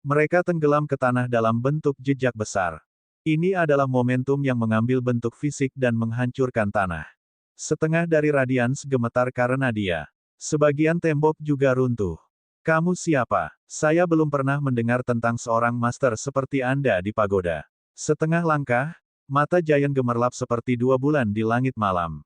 Speaker 1: Mereka tenggelam ke tanah dalam bentuk jejak besar. Ini adalah momentum yang mengambil bentuk fisik dan menghancurkan tanah. Setengah dari Radiance gemetar karena dia. Sebagian tembok juga runtuh. Kamu siapa? Saya belum pernah mendengar tentang seorang master seperti Anda di pagoda. Setengah langkah, mata Giant gemerlap seperti 2 bulan di langit malam.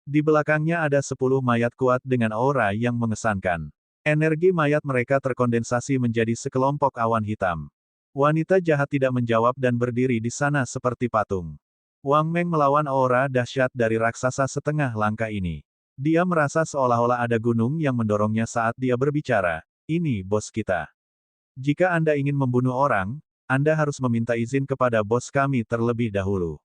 Speaker 1: Di belakangnya ada 10 mayat kuat dengan aura yang mengesankan. Energi mayat mereka terkondensasi menjadi sekelompok awan hitam. Wanita jahat tidak menjawab dan berdiri di sana seperti patung. Wang Meng melawan aura dahsyat dari raksasa setengah langkah ini. Dia merasa seolah-olah ada gunung yang mendorongnya saat dia berbicara. Ini bos kita. Jika Anda ingin membunuh orang, Anda harus meminta izin kepada bos kami terlebih dahulu.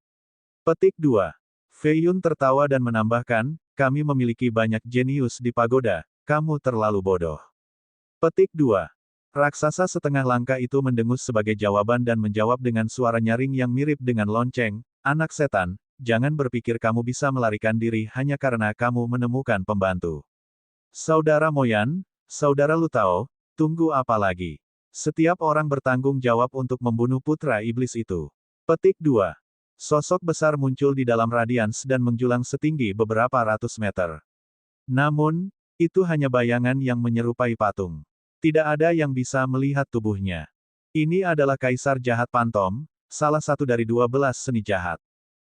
Speaker 1: Petik 2. Fei Yun tertawa dan menambahkan, kami memiliki banyak jenius di pagoda, kamu terlalu bodoh. Petik 2. Raksasa setengah langkah itu mendengus sebagai jawaban dan menjawab dengan suara nyaring yang mirip dengan lonceng, anak setan, jangan berpikir kamu bisa melarikan diri hanya karena kamu menemukan pembantu. Saudara Moyan, Saudara Lutao, tunggu apa lagi? Setiap orang bertanggung jawab untuk membunuh putra iblis itu. Petik 2. Sosok besar muncul di dalam Radiance dan menjulang setinggi beberapa ratus meter. Namun, itu hanya bayangan yang menyerupai patung. Tidak ada yang bisa melihat tubuhnya. Ini adalah Kaisar Jahat Pantom, salah satu dari 12 seni jahat.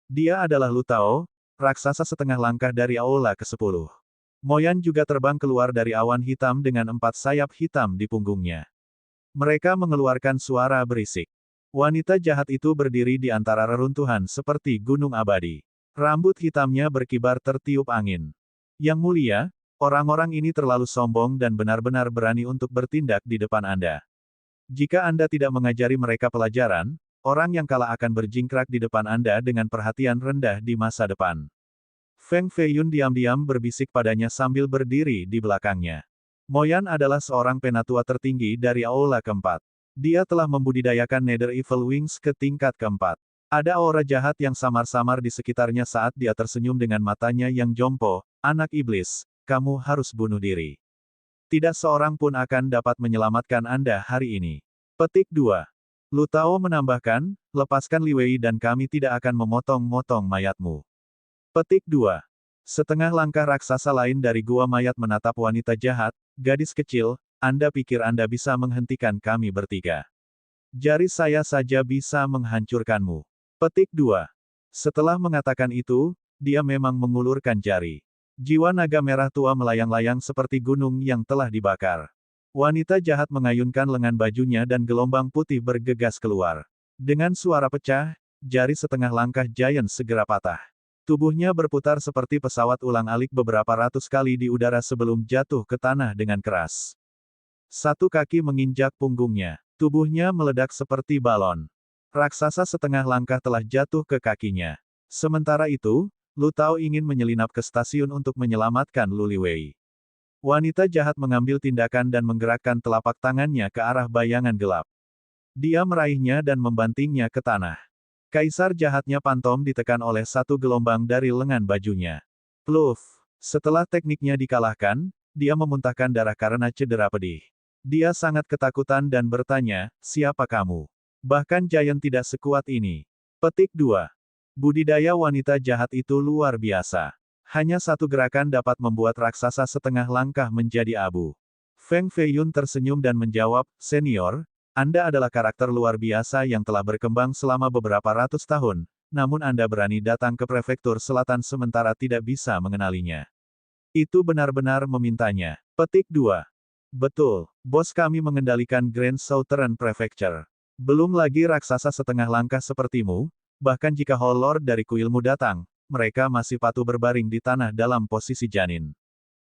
Speaker 1: Dia adalah Lutao, raksasa setengah langkah dari Aula ke-10. Moyan juga terbang keluar dari awan hitam dengan 4 sayap hitam di punggungnya. Mereka mengeluarkan suara berisik. Wanita jahat itu berdiri di antara reruntuhan seperti gunung abadi. Rambut hitamnya berkibar tertiup angin. Yang mulia, orang-orang ini terlalu sombong dan benar-benar berani untuk bertindak di depan Anda. Jika Anda tidak mengajari mereka pelajaran, orang yang kalah akan berjingkrak di depan Anda dengan perhatian rendah di masa depan. Feng Feiyun diam-diam berbisik padanya sambil berdiri di belakangnya. Moyan adalah seorang penatua tertinggi dari Aula keempat. Dia telah membudidayakan Nether Evil Wings ke tingkat keempat. Ada aura jahat yang samar-samar di sekitarnya saat dia tersenyum dengan matanya yang jompo, anak iblis. Kamu harus bunuh diri. Tidak seorang pun akan dapat menyelamatkan Anda hari ini. Petik 2. Lutao menambahkan, lepaskan Li Wei dan kami tidak akan memotong-motong mayatmu. Petik 2. Setengah langkah raksasa lain dari gua mayat menatap wanita jahat, gadis kecil, Anda pikir Anda bisa menghentikan kami bertiga. Jari saya saja bisa menghancurkanmu. Petik 2. Setelah mengatakan itu, dia memang mengulurkan jari. Jiwa naga merah tua melayang-layang seperti gunung yang telah dibakar. Wanita jahat mengayunkan lengan bajunya dan gelombang putih bergegas keluar. Dengan suara pecah, jari setengah langkah Giant segera patah. Tubuhnya berputar seperti pesawat ulang-alik beberapa ratus kali di udara sebelum jatuh ke tanah dengan keras. Satu kaki menginjak punggungnya. Tubuhnya meledak seperti balon. Raksasa setengah langkah telah jatuh ke kakinya. Sementara itu, Lu Tao ingin menyelinap ke stasiun untuk menyelamatkan Lu Liwei. Wanita jahat mengambil tindakan dan menggerakkan telapak tangannya ke arah bayangan gelap. Dia meraihnya dan membantingnya ke tanah. Kaisar jahatnya Pantom ditekan oleh satu gelombang dari lengan bajunya. Pluf! Setelah tekniknya dikalahkan, dia memuntahkan darah karena cedera pedih. Dia sangat ketakutan dan bertanya, siapa kamu? Bahkan Giant tidak sekuat ini. Petik 2. Budidaya wanita jahat itu luar biasa. Hanya satu gerakan dapat membuat raksasa setengah langkah menjadi abu. Feng Feiyun tersenyum dan menjawab, Senior, Anda adalah karakter luar biasa yang telah berkembang selama beberapa ratus tahun, namun Anda berani datang ke prefektur selatan sementara tidak bisa mengenalinya. Itu benar-benar memintanya. Petik 2. Betul, bos kami mengendalikan Grand Southern Prefecture. Belum lagi raksasa setengah langkah sepertimu, bahkan jika Hall Lord dari kuilmu datang, mereka masih patuh berbaring di tanah dalam posisi janin.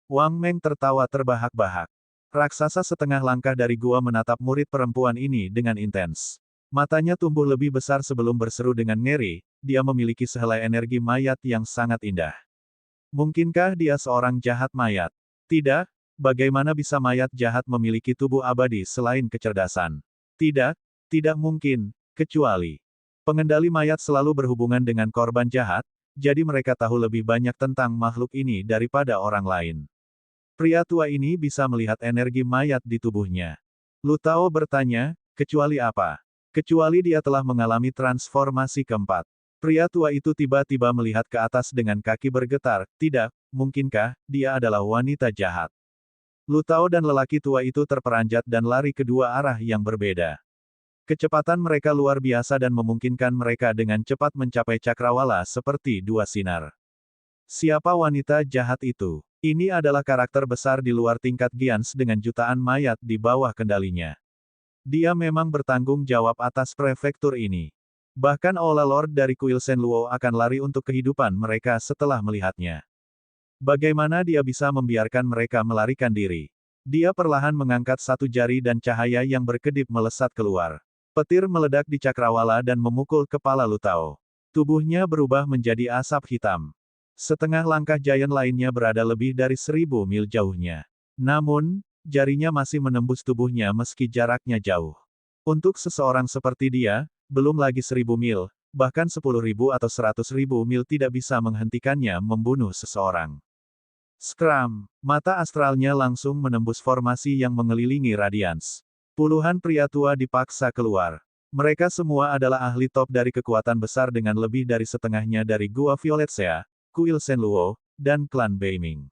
Speaker 1: Wang Meng tertawa terbahak-bahak. Raksasa setengah langkah dari gua menatap murid perempuan ini dengan intens. Matanya tumbuh lebih besar sebelum berseru dengan ngeri, dia memiliki sehelai energi mayat yang sangat indah. Mungkinkah dia seorang jahat mayat? Tidak, bagaimana bisa mayat jahat memiliki tubuh abadi selain kecerdasan? Tidak, tidak mungkin, kecuali pengendali mayat selalu berhubungan dengan korban jahat, jadi mereka tahu lebih banyak tentang makhluk ini daripada orang lain. Pria tua ini bisa melihat energi mayat di tubuhnya. Lu Tao bertanya, kecuali apa? Kecuali dia telah mengalami transformasi keempat. Pria tua itu tiba-tiba melihat ke atas dengan kaki bergetar, tidak, mungkinkah, dia adalah wanita jahat. Lu Tao dan lelaki tua itu terperanjat dan lari ke dua arah yang berbeda. Kecepatan mereka luar biasa dan memungkinkan mereka dengan cepat mencapai cakrawala seperti dua sinar. Siapa wanita jahat itu? Ini adalah karakter besar di luar tingkat Giants dengan jutaan mayat di bawah kendalinya. Dia memang bertanggung jawab atas prefektur ini. Bahkan Aula Lord dari kuil Shenluo akan lari untuk kehidupan mereka setelah melihatnya. Bagaimana dia bisa membiarkan mereka melarikan diri? Dia perlahan mengangkat satu jari dan cahaya yang berkedip melesat keluar. Petir meledak di cakrawala dan memukul kepala Lu Tao. Tubuhnya berubah menjadi asap hitam. Setengah langkah Giant lainnya berada lebih dari 1000 mil jauhnya. Namun, jarinya masih menembus tubuhnya meski jaraknya jauh. Untuk seseorang seperti dia, belum lagi 1000 mil, bahkan 10.000 atau 100.000 mil tidak bisa menghentikannya membunuh seseorang. Skram, mata astralnya langsung menembus formasi yang mengelilingi Radiance. Puluhan pria tua dipaksa keluar. Mereka semua adalah ahli top dari kekuatan besar dengan lebih dari setengahnya dari Gua Violet Sea, kuil Shenluo, dan klan Beiming.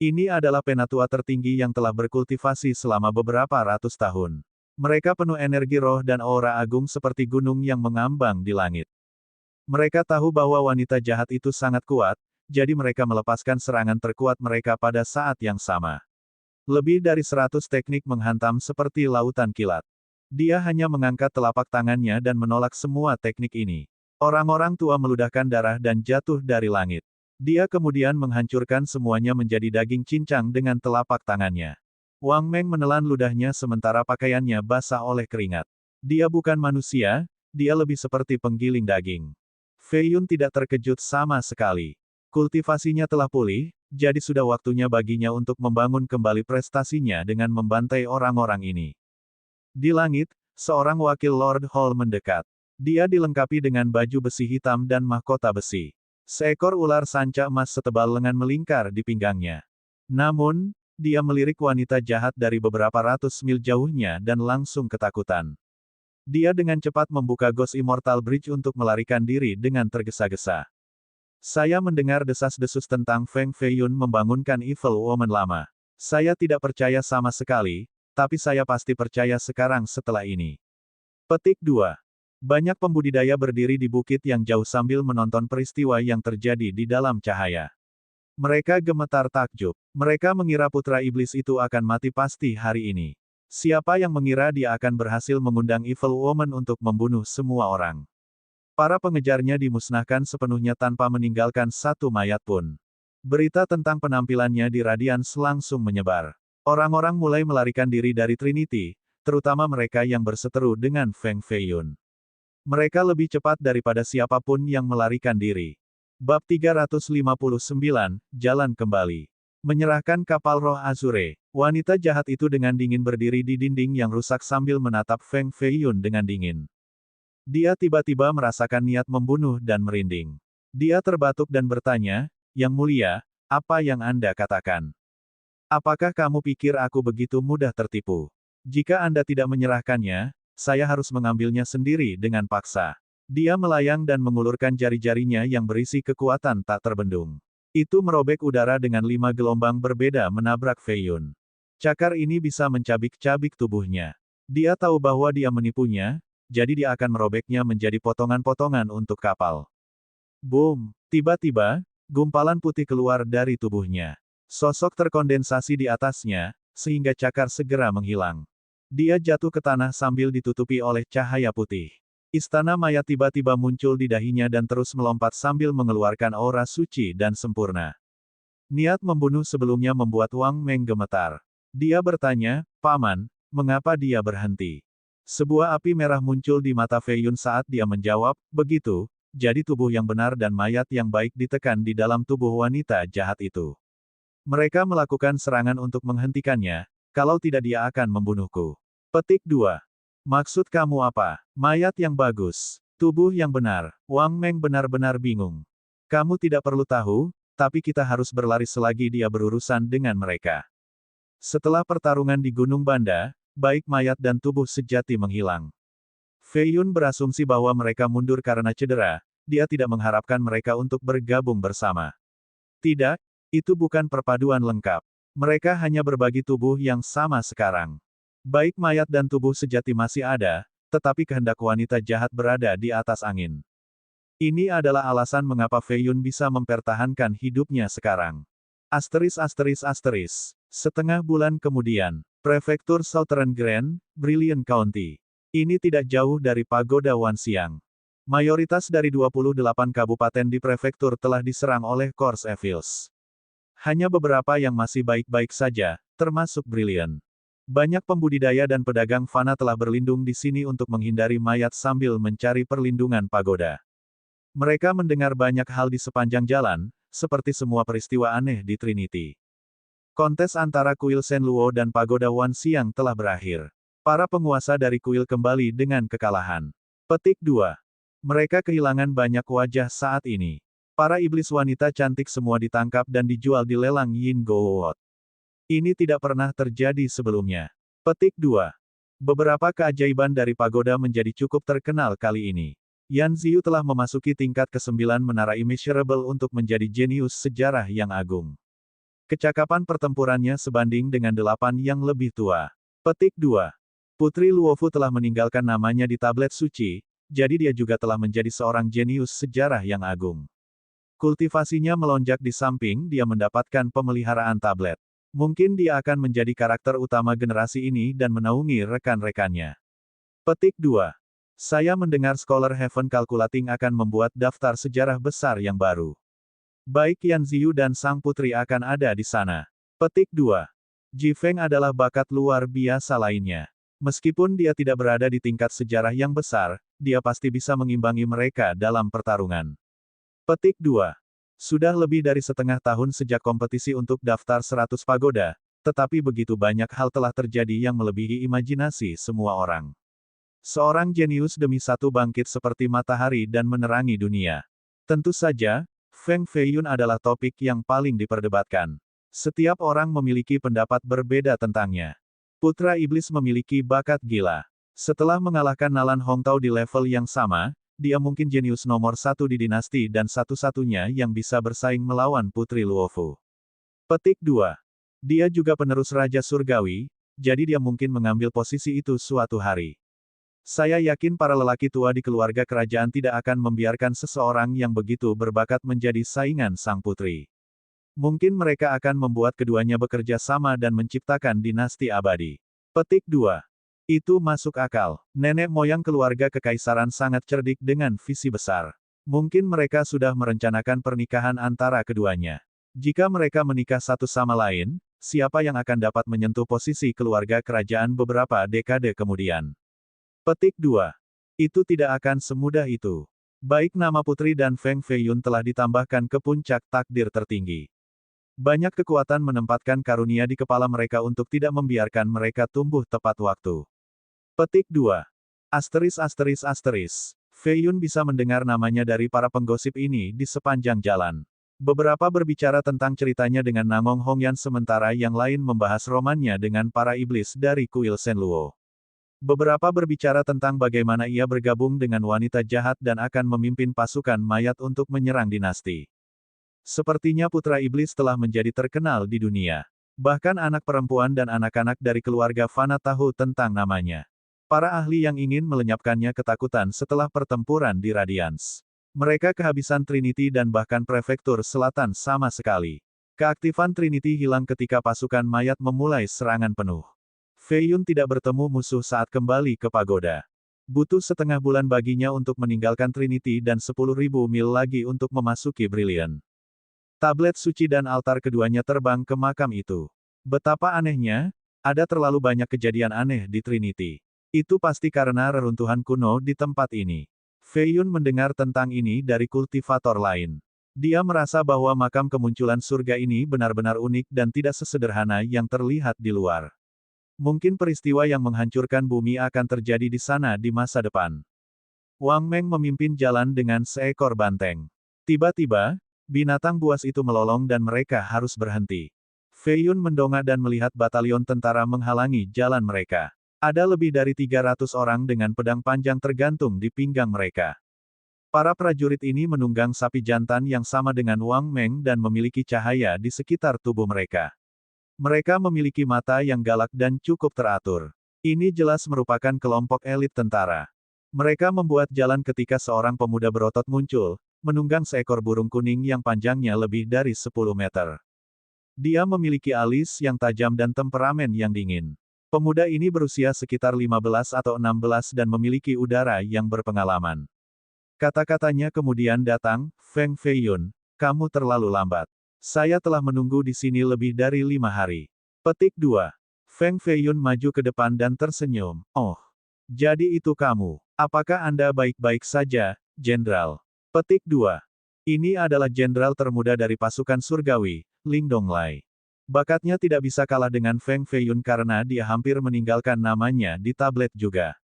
Speaker 1: Ini adalah penatua tertinggi yang telah berkultivasi selama beberapa ratus tahun. Mereka penuh energi roh dan aura agung seperti gunung yang mengambang di langit. Mereka tahu bahwa wanita jahat itu sangat kuat, jadi mereka melepaskan serangan terkuat mereka pada saat yang sama. Lebih dari 100 teknik menghantam seperti lautan kilat. Dia hanya mengangkat telapak tangannya dan menolak semua teknik ini. Orang-orang tua meludahkan darah dan jatuh dari langit. Dia kemudian menghancurkan semuanya menjadi daging cincang dengan telapak tangannya. Wang Meng menelan ludahnya sementara pakaiannya basah oleh keringat. Dia bukan manusia, dia lebih seperti penggiling daging. Fei Yun tidak terkejut sama sekali. Kultivasinya telah pulih, jadi sudah waktunya baginya untuk membangun kembali prestasinya dengan membantai orang-orang ini. Di langit, seorang wakil Lord Hall mendekat. Dia dilengkapi dengan baju besi hitam dan mahkota besi. Seekor ular sanca emas setebal lengan melingkar di pinggangnya. Namun, dia melirik wanita jahat dari beberapa ratus mil jauhnya dan langsung ketakutan. Dia dengan cepat membuka Ghost Immortal Bridge untuk melarikan diri dengan tergesa-gesa. Saya mendengar desas-desus tentang Feng Feiyun membangunkan Evil Woman lama. Saya tidak percaya sama sekali, tapi saya pasti percaya sekarang setelah ini. Petik 2. Banyak pembudidaya berdiri di bukit yang jauh sambil menonton peristiwa yang terjadi di dalam cahaya. Mereka gemetar takjub. Mereka mengira putra iblis itu akan mati pasti hari ini. Siapa yang mengira dia akan berhasil mengundang Evil Woman untuk membunuh semua orang? Para pengejarnya dimusnahkan sepenuhnya tanpa meninggalkan satu mayat pun. Berita tentang penampilannya di Radiance langsung menyebar. Orang-orang mulai melarikan diri dari Trinity, terutama mereka yang berseteru dengan Feng Feiyun. Mereka lebih cepat daripada siapapun yang melarikan diri. Bab 359, Jalan Kembali. Menyerahkan kapal roh Azure, wanita jahat itu dengan dingin berdiri di dinding yang rusak sambil menatap Feng Feiyun dengan dingin. Dia tiba-tiba merasakan niat membunuh dan merinding. Dia terbatuk dan bertanya, "Yang mulia, apa yang Anda katakan? Apakah kamu pikir aku begitu mudah tertipu? Jika Anda tidak menyerahkannya, saya harus mengambilnya sendiri dengan paksa." Dia melayang dan mengulurkan jari-jarinya yang berisi kekuatan tak terbendung. Itu merobek udara dengan 5 gelombang berbeda menabrak Feiyun. Cakar ini bisa mencabik-cabik tubuhnya. Dia tahu bahwa dia menipunya, jadi dia akan merobeknya menjadi potongan-potongan untuk kapal. Boom! Tiba-tiba, gumpalan putih keluar dari tubuhnya. Sosok terkondensasi di atasnya, sehingga cakar segera menghilang. Dia jatuh ke tanah sambil ditutupi oleh cahaya putih. Istana mayat tiba-tiba muncul di dahinya dan terus melompat sambil mengeluarkan aura suci dan sempurna. Niat membunuh sebelumnya membuat Wang Meng gemetar. Dia bertanya, "Paman, mengapa dia berhenti?" Sebuah api merah muncul di mata Feiyun saat dia menjawab, "Begitu, jadi tubuh yang benar dan mayat yang baik ditekan di dalam tubuh wanita jahat itu. Mereka melakukan serangan untuk menghentikannya, kalau tidak dia akan membunuhku." Petik 2. Maksud kamu apa? Mayat yang bagus. Tubuh yang benar. Wang Meng benar-benar bingung. Kamu tidak perlu tahu, tapi kita harus berlari selagi dia berurusan dengan mereka. Setelah pertarungan di Gunung Banda, baik mayat dan tubuh sejati menghilang. Feiyun berasumsi bahwa mereka mundur karena cedera, dia tidak mengharapkan mereka untuk bergabung bersama. Tidak, itu bukan perpaduan lengkap. Mereka hanya berbagi tubuh yang sama sekarang. Baik mayat dan tubuh sejati masih ada, tetapi kehendak wanita jahat berada di atas angin. Ini adalah alasan mengapa Feiyun bisa mempertahankan hidupnya sekarang. ****. Setengah bulan kemudian, Prefektur Southern Grand, Brilliant County. Ini tidak jauh dari Pagoda Wanxiang. Mayoritas dari 28 kabupaten di prefektur telah diserang oleh Corps Evils. Hanya beberapa yang masih baik-baik saja, termasuk Brilliant. Banyak pembudidaya dan pedagang fana telah berlindung di sini untuk menghindari mayat sambil mencari perlindungan pagoda. Mereka mendengar banyak hal di sepanjang jalan, seperti semua peristiwa aneh di Trinity. Kontes antara kuil Shenluo dan Pagoda Wanxiang telah berakhir. Para penguasa dari kuil kembali dengan kekalahan. Petik 2. Mereka kehilangan banyak wajah saat ini. Para iblis wanita cantik semua ditangkap dan dijual di lelang Yin Gowot. Ini tidak pernah terjadi sebelumnya. Petik 2. Beberapa keajaiban dari pagoda menjadi cukup terkenal kali ini. Yan Ziyu telah memasuki tingkat ke-9 menara immeasurable untuk menjadi jenius sejarah yang agung. Kecakapan pertempurannya sebanding dengan 8 yang lebih tua. Petik 2. Putri Luofu telah meninggalkan namanya di tablet suci, jadi dia juga telah menjadi seorang jenius sejarah yang agung. Kultivasinya melonjak di samping dia mendapatkan pemeliharaan tablet. Mungkin dia akan menjadi karakter utama generasi ini dan menaungi rekan-rekannya. Petik 2. Saya mendengar Scholar Heaven Calculating akan membuat daftar sejarah besar yang baru. Baik Yan Ziyu dan sang putri akan ada di sana. Petik 2. Ji Feng adalah bakat luar biasa lainnya. Meskipun dia tidak berada di tingkat sejarah yang besar, dia pasti bisa mengimbangi mereka dalam pertarungan. Petik 2. Sudah lebih dari setengah tahun sejak kompetisi untuk daftar 100 pagoda, tetapi begitu banyak hal telah terjadi yang melebihi imajinasi semua orang. Seorang jenius demi satu bangkit seperti matahari dan menerangi dunia. Tentu saja, Feng Feiyun adalah topik yang paling diperdebatkan. Setiap orang memiliki pendapat berbeda tentangnya. Putra Iblis memiliki bakat gila. Setelah mengalahkan Nalan Hongtao di level yang sama, dia mungkin jenius nomor 1 di dinasti dan satu-satunya yang bisa bersaing melawan Putri Luofu. Petik 2. Dia juga penerus Raja Surgawi, jadi dia mungkin mengambil posisi itu suatu hari. Saya yakin para lelaki tua di keluarga kerajaan tidak akan membiarkan seseorang yang begitu berbakat menjadi saingan sang putri. Mungkin mereka akan membuat keduanya bekerja sama dan menciptakan dinasti abadi. Petik 2. Itu masuk akal. Nenek moyang keluarga kekaisaran sangat cerdik dengan visi besar. Mungkin mereka sudah merencanakan pernikahan antara keduanya. Jika mereka menikah satu sama lain, siapa yang akan dapat menyentuh posisi keluarga kerajaan beberapa dekade kemudian? Petik 2. Itu tidak akan semudah itu. Baik nama putri dan Feng Feiyun telah ditambahkan ke puncak takdir tertinggi. Banyak kekuatan menempatkan karunia di kepala mereka untuk tidak membiarkan mereka tumbuh tepat waktu. Petik 2. Asteris asteris asteris. Feiyun bisa mendengar namanya dari para penggosip ini di sepanjang jalan. Beberapa berbicara tentang ceritanya dengan Namong Hongyan sementara yang lain membahas romannya dengan para iblis dari kuil Shenluo. Beberapa berbicara tentang bagaimana ia bergabung dengan wanita jahat dan akan memimpin pasukan mayat untuk menyerang dinasti. Sepertinya putra iblis telah menjadi terkenal di dunia. Bahkan anak perempuan dan anak-anak dari keluarga Fana tahu tentang namanya. Para ahli yang ingin melenyapkannya ketakutan setelah pertempuran di Radiance. Mereka kehabisan Trinity dan bahkan prefektur selatan sama sekali. Keaktifan Trinity hilang ketika pasukan mayat memulai serangan penuh. Feiyun tidak bertemu musuh saat kembali ke pagoda. Butuh setengah bulan baginya untuk meninggalkan Trinity dan 10.000 mil lagi untuk memasuki Brilliant. Tablet suci dan altar keduanya terbang ke makam itu. Betapa anehnya, ada terlalu banyak kejadian aneh di Trinity. Itu pasti karena reruntuhan kuno di tempat ini. Feiyun mendengar tentang ini dari kultivator lain. Dia merasa bahwa makam kemunculan surga ini benar-benar unik dan tidak sesederhana yang terlihat di luar. Mungkin peristiwa yang menghancurkan bumi akan terjadi di sana di masa depan. Wang Meng memimpin jalan dengan seekor banteng. Tiba-tiba, binatang buas itu melolong dan mereka harus berhenti. Feiyun mendongak dan melihat batalion tentara menghalangi jalan mereka. Ada lebih dari 300 orang dengan pedang panjang tergantung di pinggang mereka. Para prajurit ini menunggang sapi jantan yang sama dengan Wang Meng dan memiliki cahaya di sekitar tubuh mereka. Mereka memiliki mata yang galak dan cukup teratur. Ini jelas merupakan kelompok elit tentara. Mereka membuat jalan ketika seorang pemuda berotot muncul, menunggang seekor burung kuning yang panjangnya lebih dari 10 meter. Dia memiliki alis yang tajam dan temperamen yang dingin. Pemuda ini berusia sekitar 15 atau 16 dan memiliki udara yang berpengalaman. Kata-katanya kemudian datang, Feng Feiyun, kamu terlalu lambat. Saya telah menunggu di sini lebih dari 5 hari. Petik 2. Feng Feiyun maju ke depan dan tersenyum. Oh, jadi itu kamu. Apakah Anda baik-baik saja, Jenderal? Petik 2. Ini adalah jenderal termuda dari pasukan surgawi, Ling Donglai. Bakatnya tidak bisa kalah dengan Feng Feiyun karena dia hampir meninggalkan namanya di tablet juga.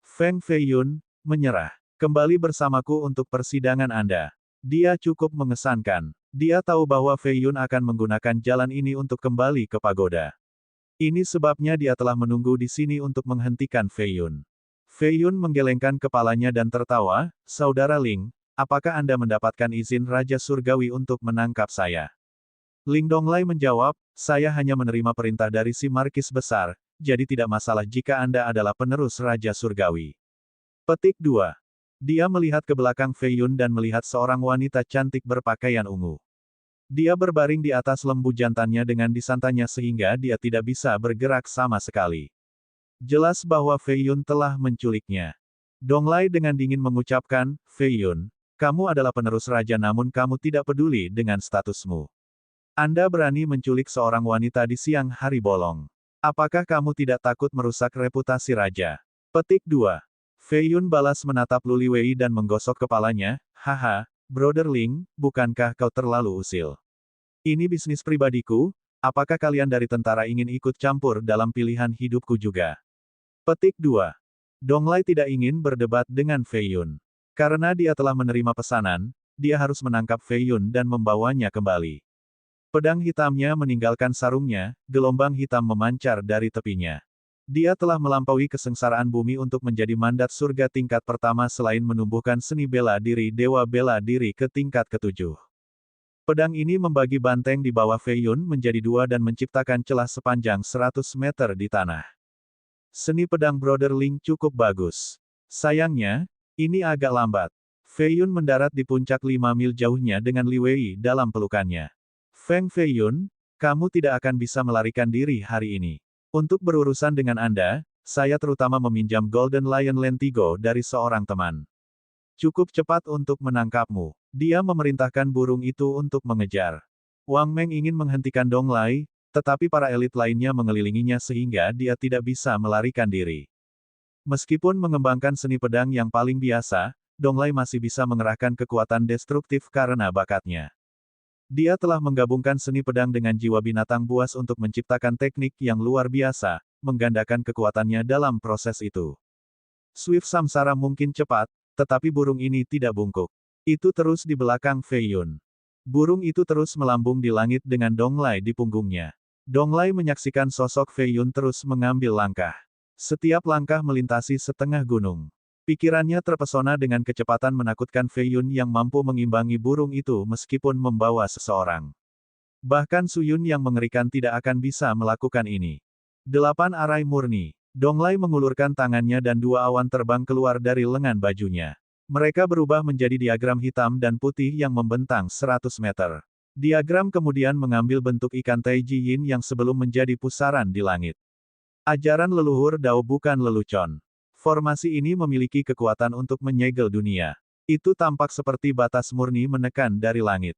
Speaker 1: Feng Feiyun, menyerah. Kembali bersamaku untuk persidangan Anda. Dia cukup mengesankan. Dia tahu bahwa Feiyun akan menggunakan jalan ini untuk kembali ke pagoda. Ini sebabnya dia telah menunggu di sini untuk menghentikan Feiyun. Feiyun menggelengkan kepalanya dan tertawa, Saudara Ling, apakah Anda mendapatkan izin Raja Surgawi untuk menangkap saya? Ling Donglai menjawab, saya hanya menerima perintah dari si Markis Besar, jadi tidak masalah jika Anda adalah penerus Raja Surgawi. Petik 2. Dia melihat ke belakang Feiyun dan melihat seorang wanita cantik berpakaian ungu. Dia berbaring di atas lembu jantannya dengan disantanya sehingga dia tidak bisa bergerak sama sekali. Jelas bahwa Feiyun telah menculiknya. Donglai dengan dingin mengucapkan, Feiyun, kamu adalah penerus raja namun kamu tidak peduli dengan statusmu. Anda berani menculik seorang wanita di siang hari bolong. Apakah kamu tidak takut merusak reputasi raja? Petik 2. Feiyun balas menatap Lu Liwei dan menggosok kepalanya, haha, Brother Ling, bukankah kau terlalu usil? Ini bisnis pribadiku, apakah kalian dari tentara ingin ikut campur dalam pilihan hidupku juga? Petik 2. Donglai tidak ingin berdebat dengan Feiyun. Karena dia telah menerima pesanan, dia harus menangkap Feiyun dan membawanya kembali. Pedang hitamnya meninggalkan sarungnya, gelombang hitam memancar dari tepinya. Dia telah melampaui kesengsaraan bumi untuk menjadi mandat surga tingkat pertama selain menumbuhkan seni bela diri dewa bela diri ke tingkat ke-7. Pedang ini membagi banteng di bawah Feiyun menjadi dua dan menciptakan celah sepanjang 100 meter di tanah. Seni pedang Brother Ling cukup bagus. Sayangnya, ini agak lambat. Feiyun mendarat di puncak 5 mil jauhnya dengan Li Wei dalam pelukannya. Feng Feiyun, kamu tidak akan bisa melarikan diri hari ini. Untuk berurusan dengan Anda, Saya terutama meminjam Golden Lion Lentigo dari seorang teman. Cukup cepat untuk menangkapmu. Dia memerintahkan burung itu untuk mengejar. Wang Meng ingin menghentikan Dong Lai, tetapi para elit lainnya mengelilinginya sehingga dia tidak bisa melarikan diri. Meskipun mengembangkan seni pedang yang paling biasa, Dong Lai masih bisa mengerahkan kekuatan destruktif karena bakatnya. Dia telah menggabungkan seni pedang dengan jiwa binatang buas untuk menciptakan teknik yang luar biasa, menggandakan kekuatannya dalam proses itu. Swift Samsara mungkin cepat, tetapi burung ini tidak bungkuk. Itu terus di belakang Fei Yun. Burung itu terus melambung di langit dengan Dong Lai di punggungnya. Dong Lai menyaksikan sosok Fei Yun terus mengambil langkah. Setiap langkah melintasi setengah gunung. Pikirannya terpesona dengan kecepatan menakutkan Fei Yun yang mampu mengimbangi burung itu meskipun membawa seseorang. Bahkan Su Yun yang mengerikan tidak akan bisa melakukan ini. 8 arai murni. Dong Lai mengulurkan tangannya dan 2 awan terbang keluar dari lengan bajunya. Mereka berubah menjadi diagram hitam dan putih yang membentang 100 meter. Diagram kemudian mengambil bentuk ikan Taiji Yin yang sebelum menjadi pusaran di langit. Ajaran leluhur Dao bukan lelucon. Formasi ini memiliki kekuatan untuk menyegel dunia. Itu tampak seperti batas murni menekan dari langit.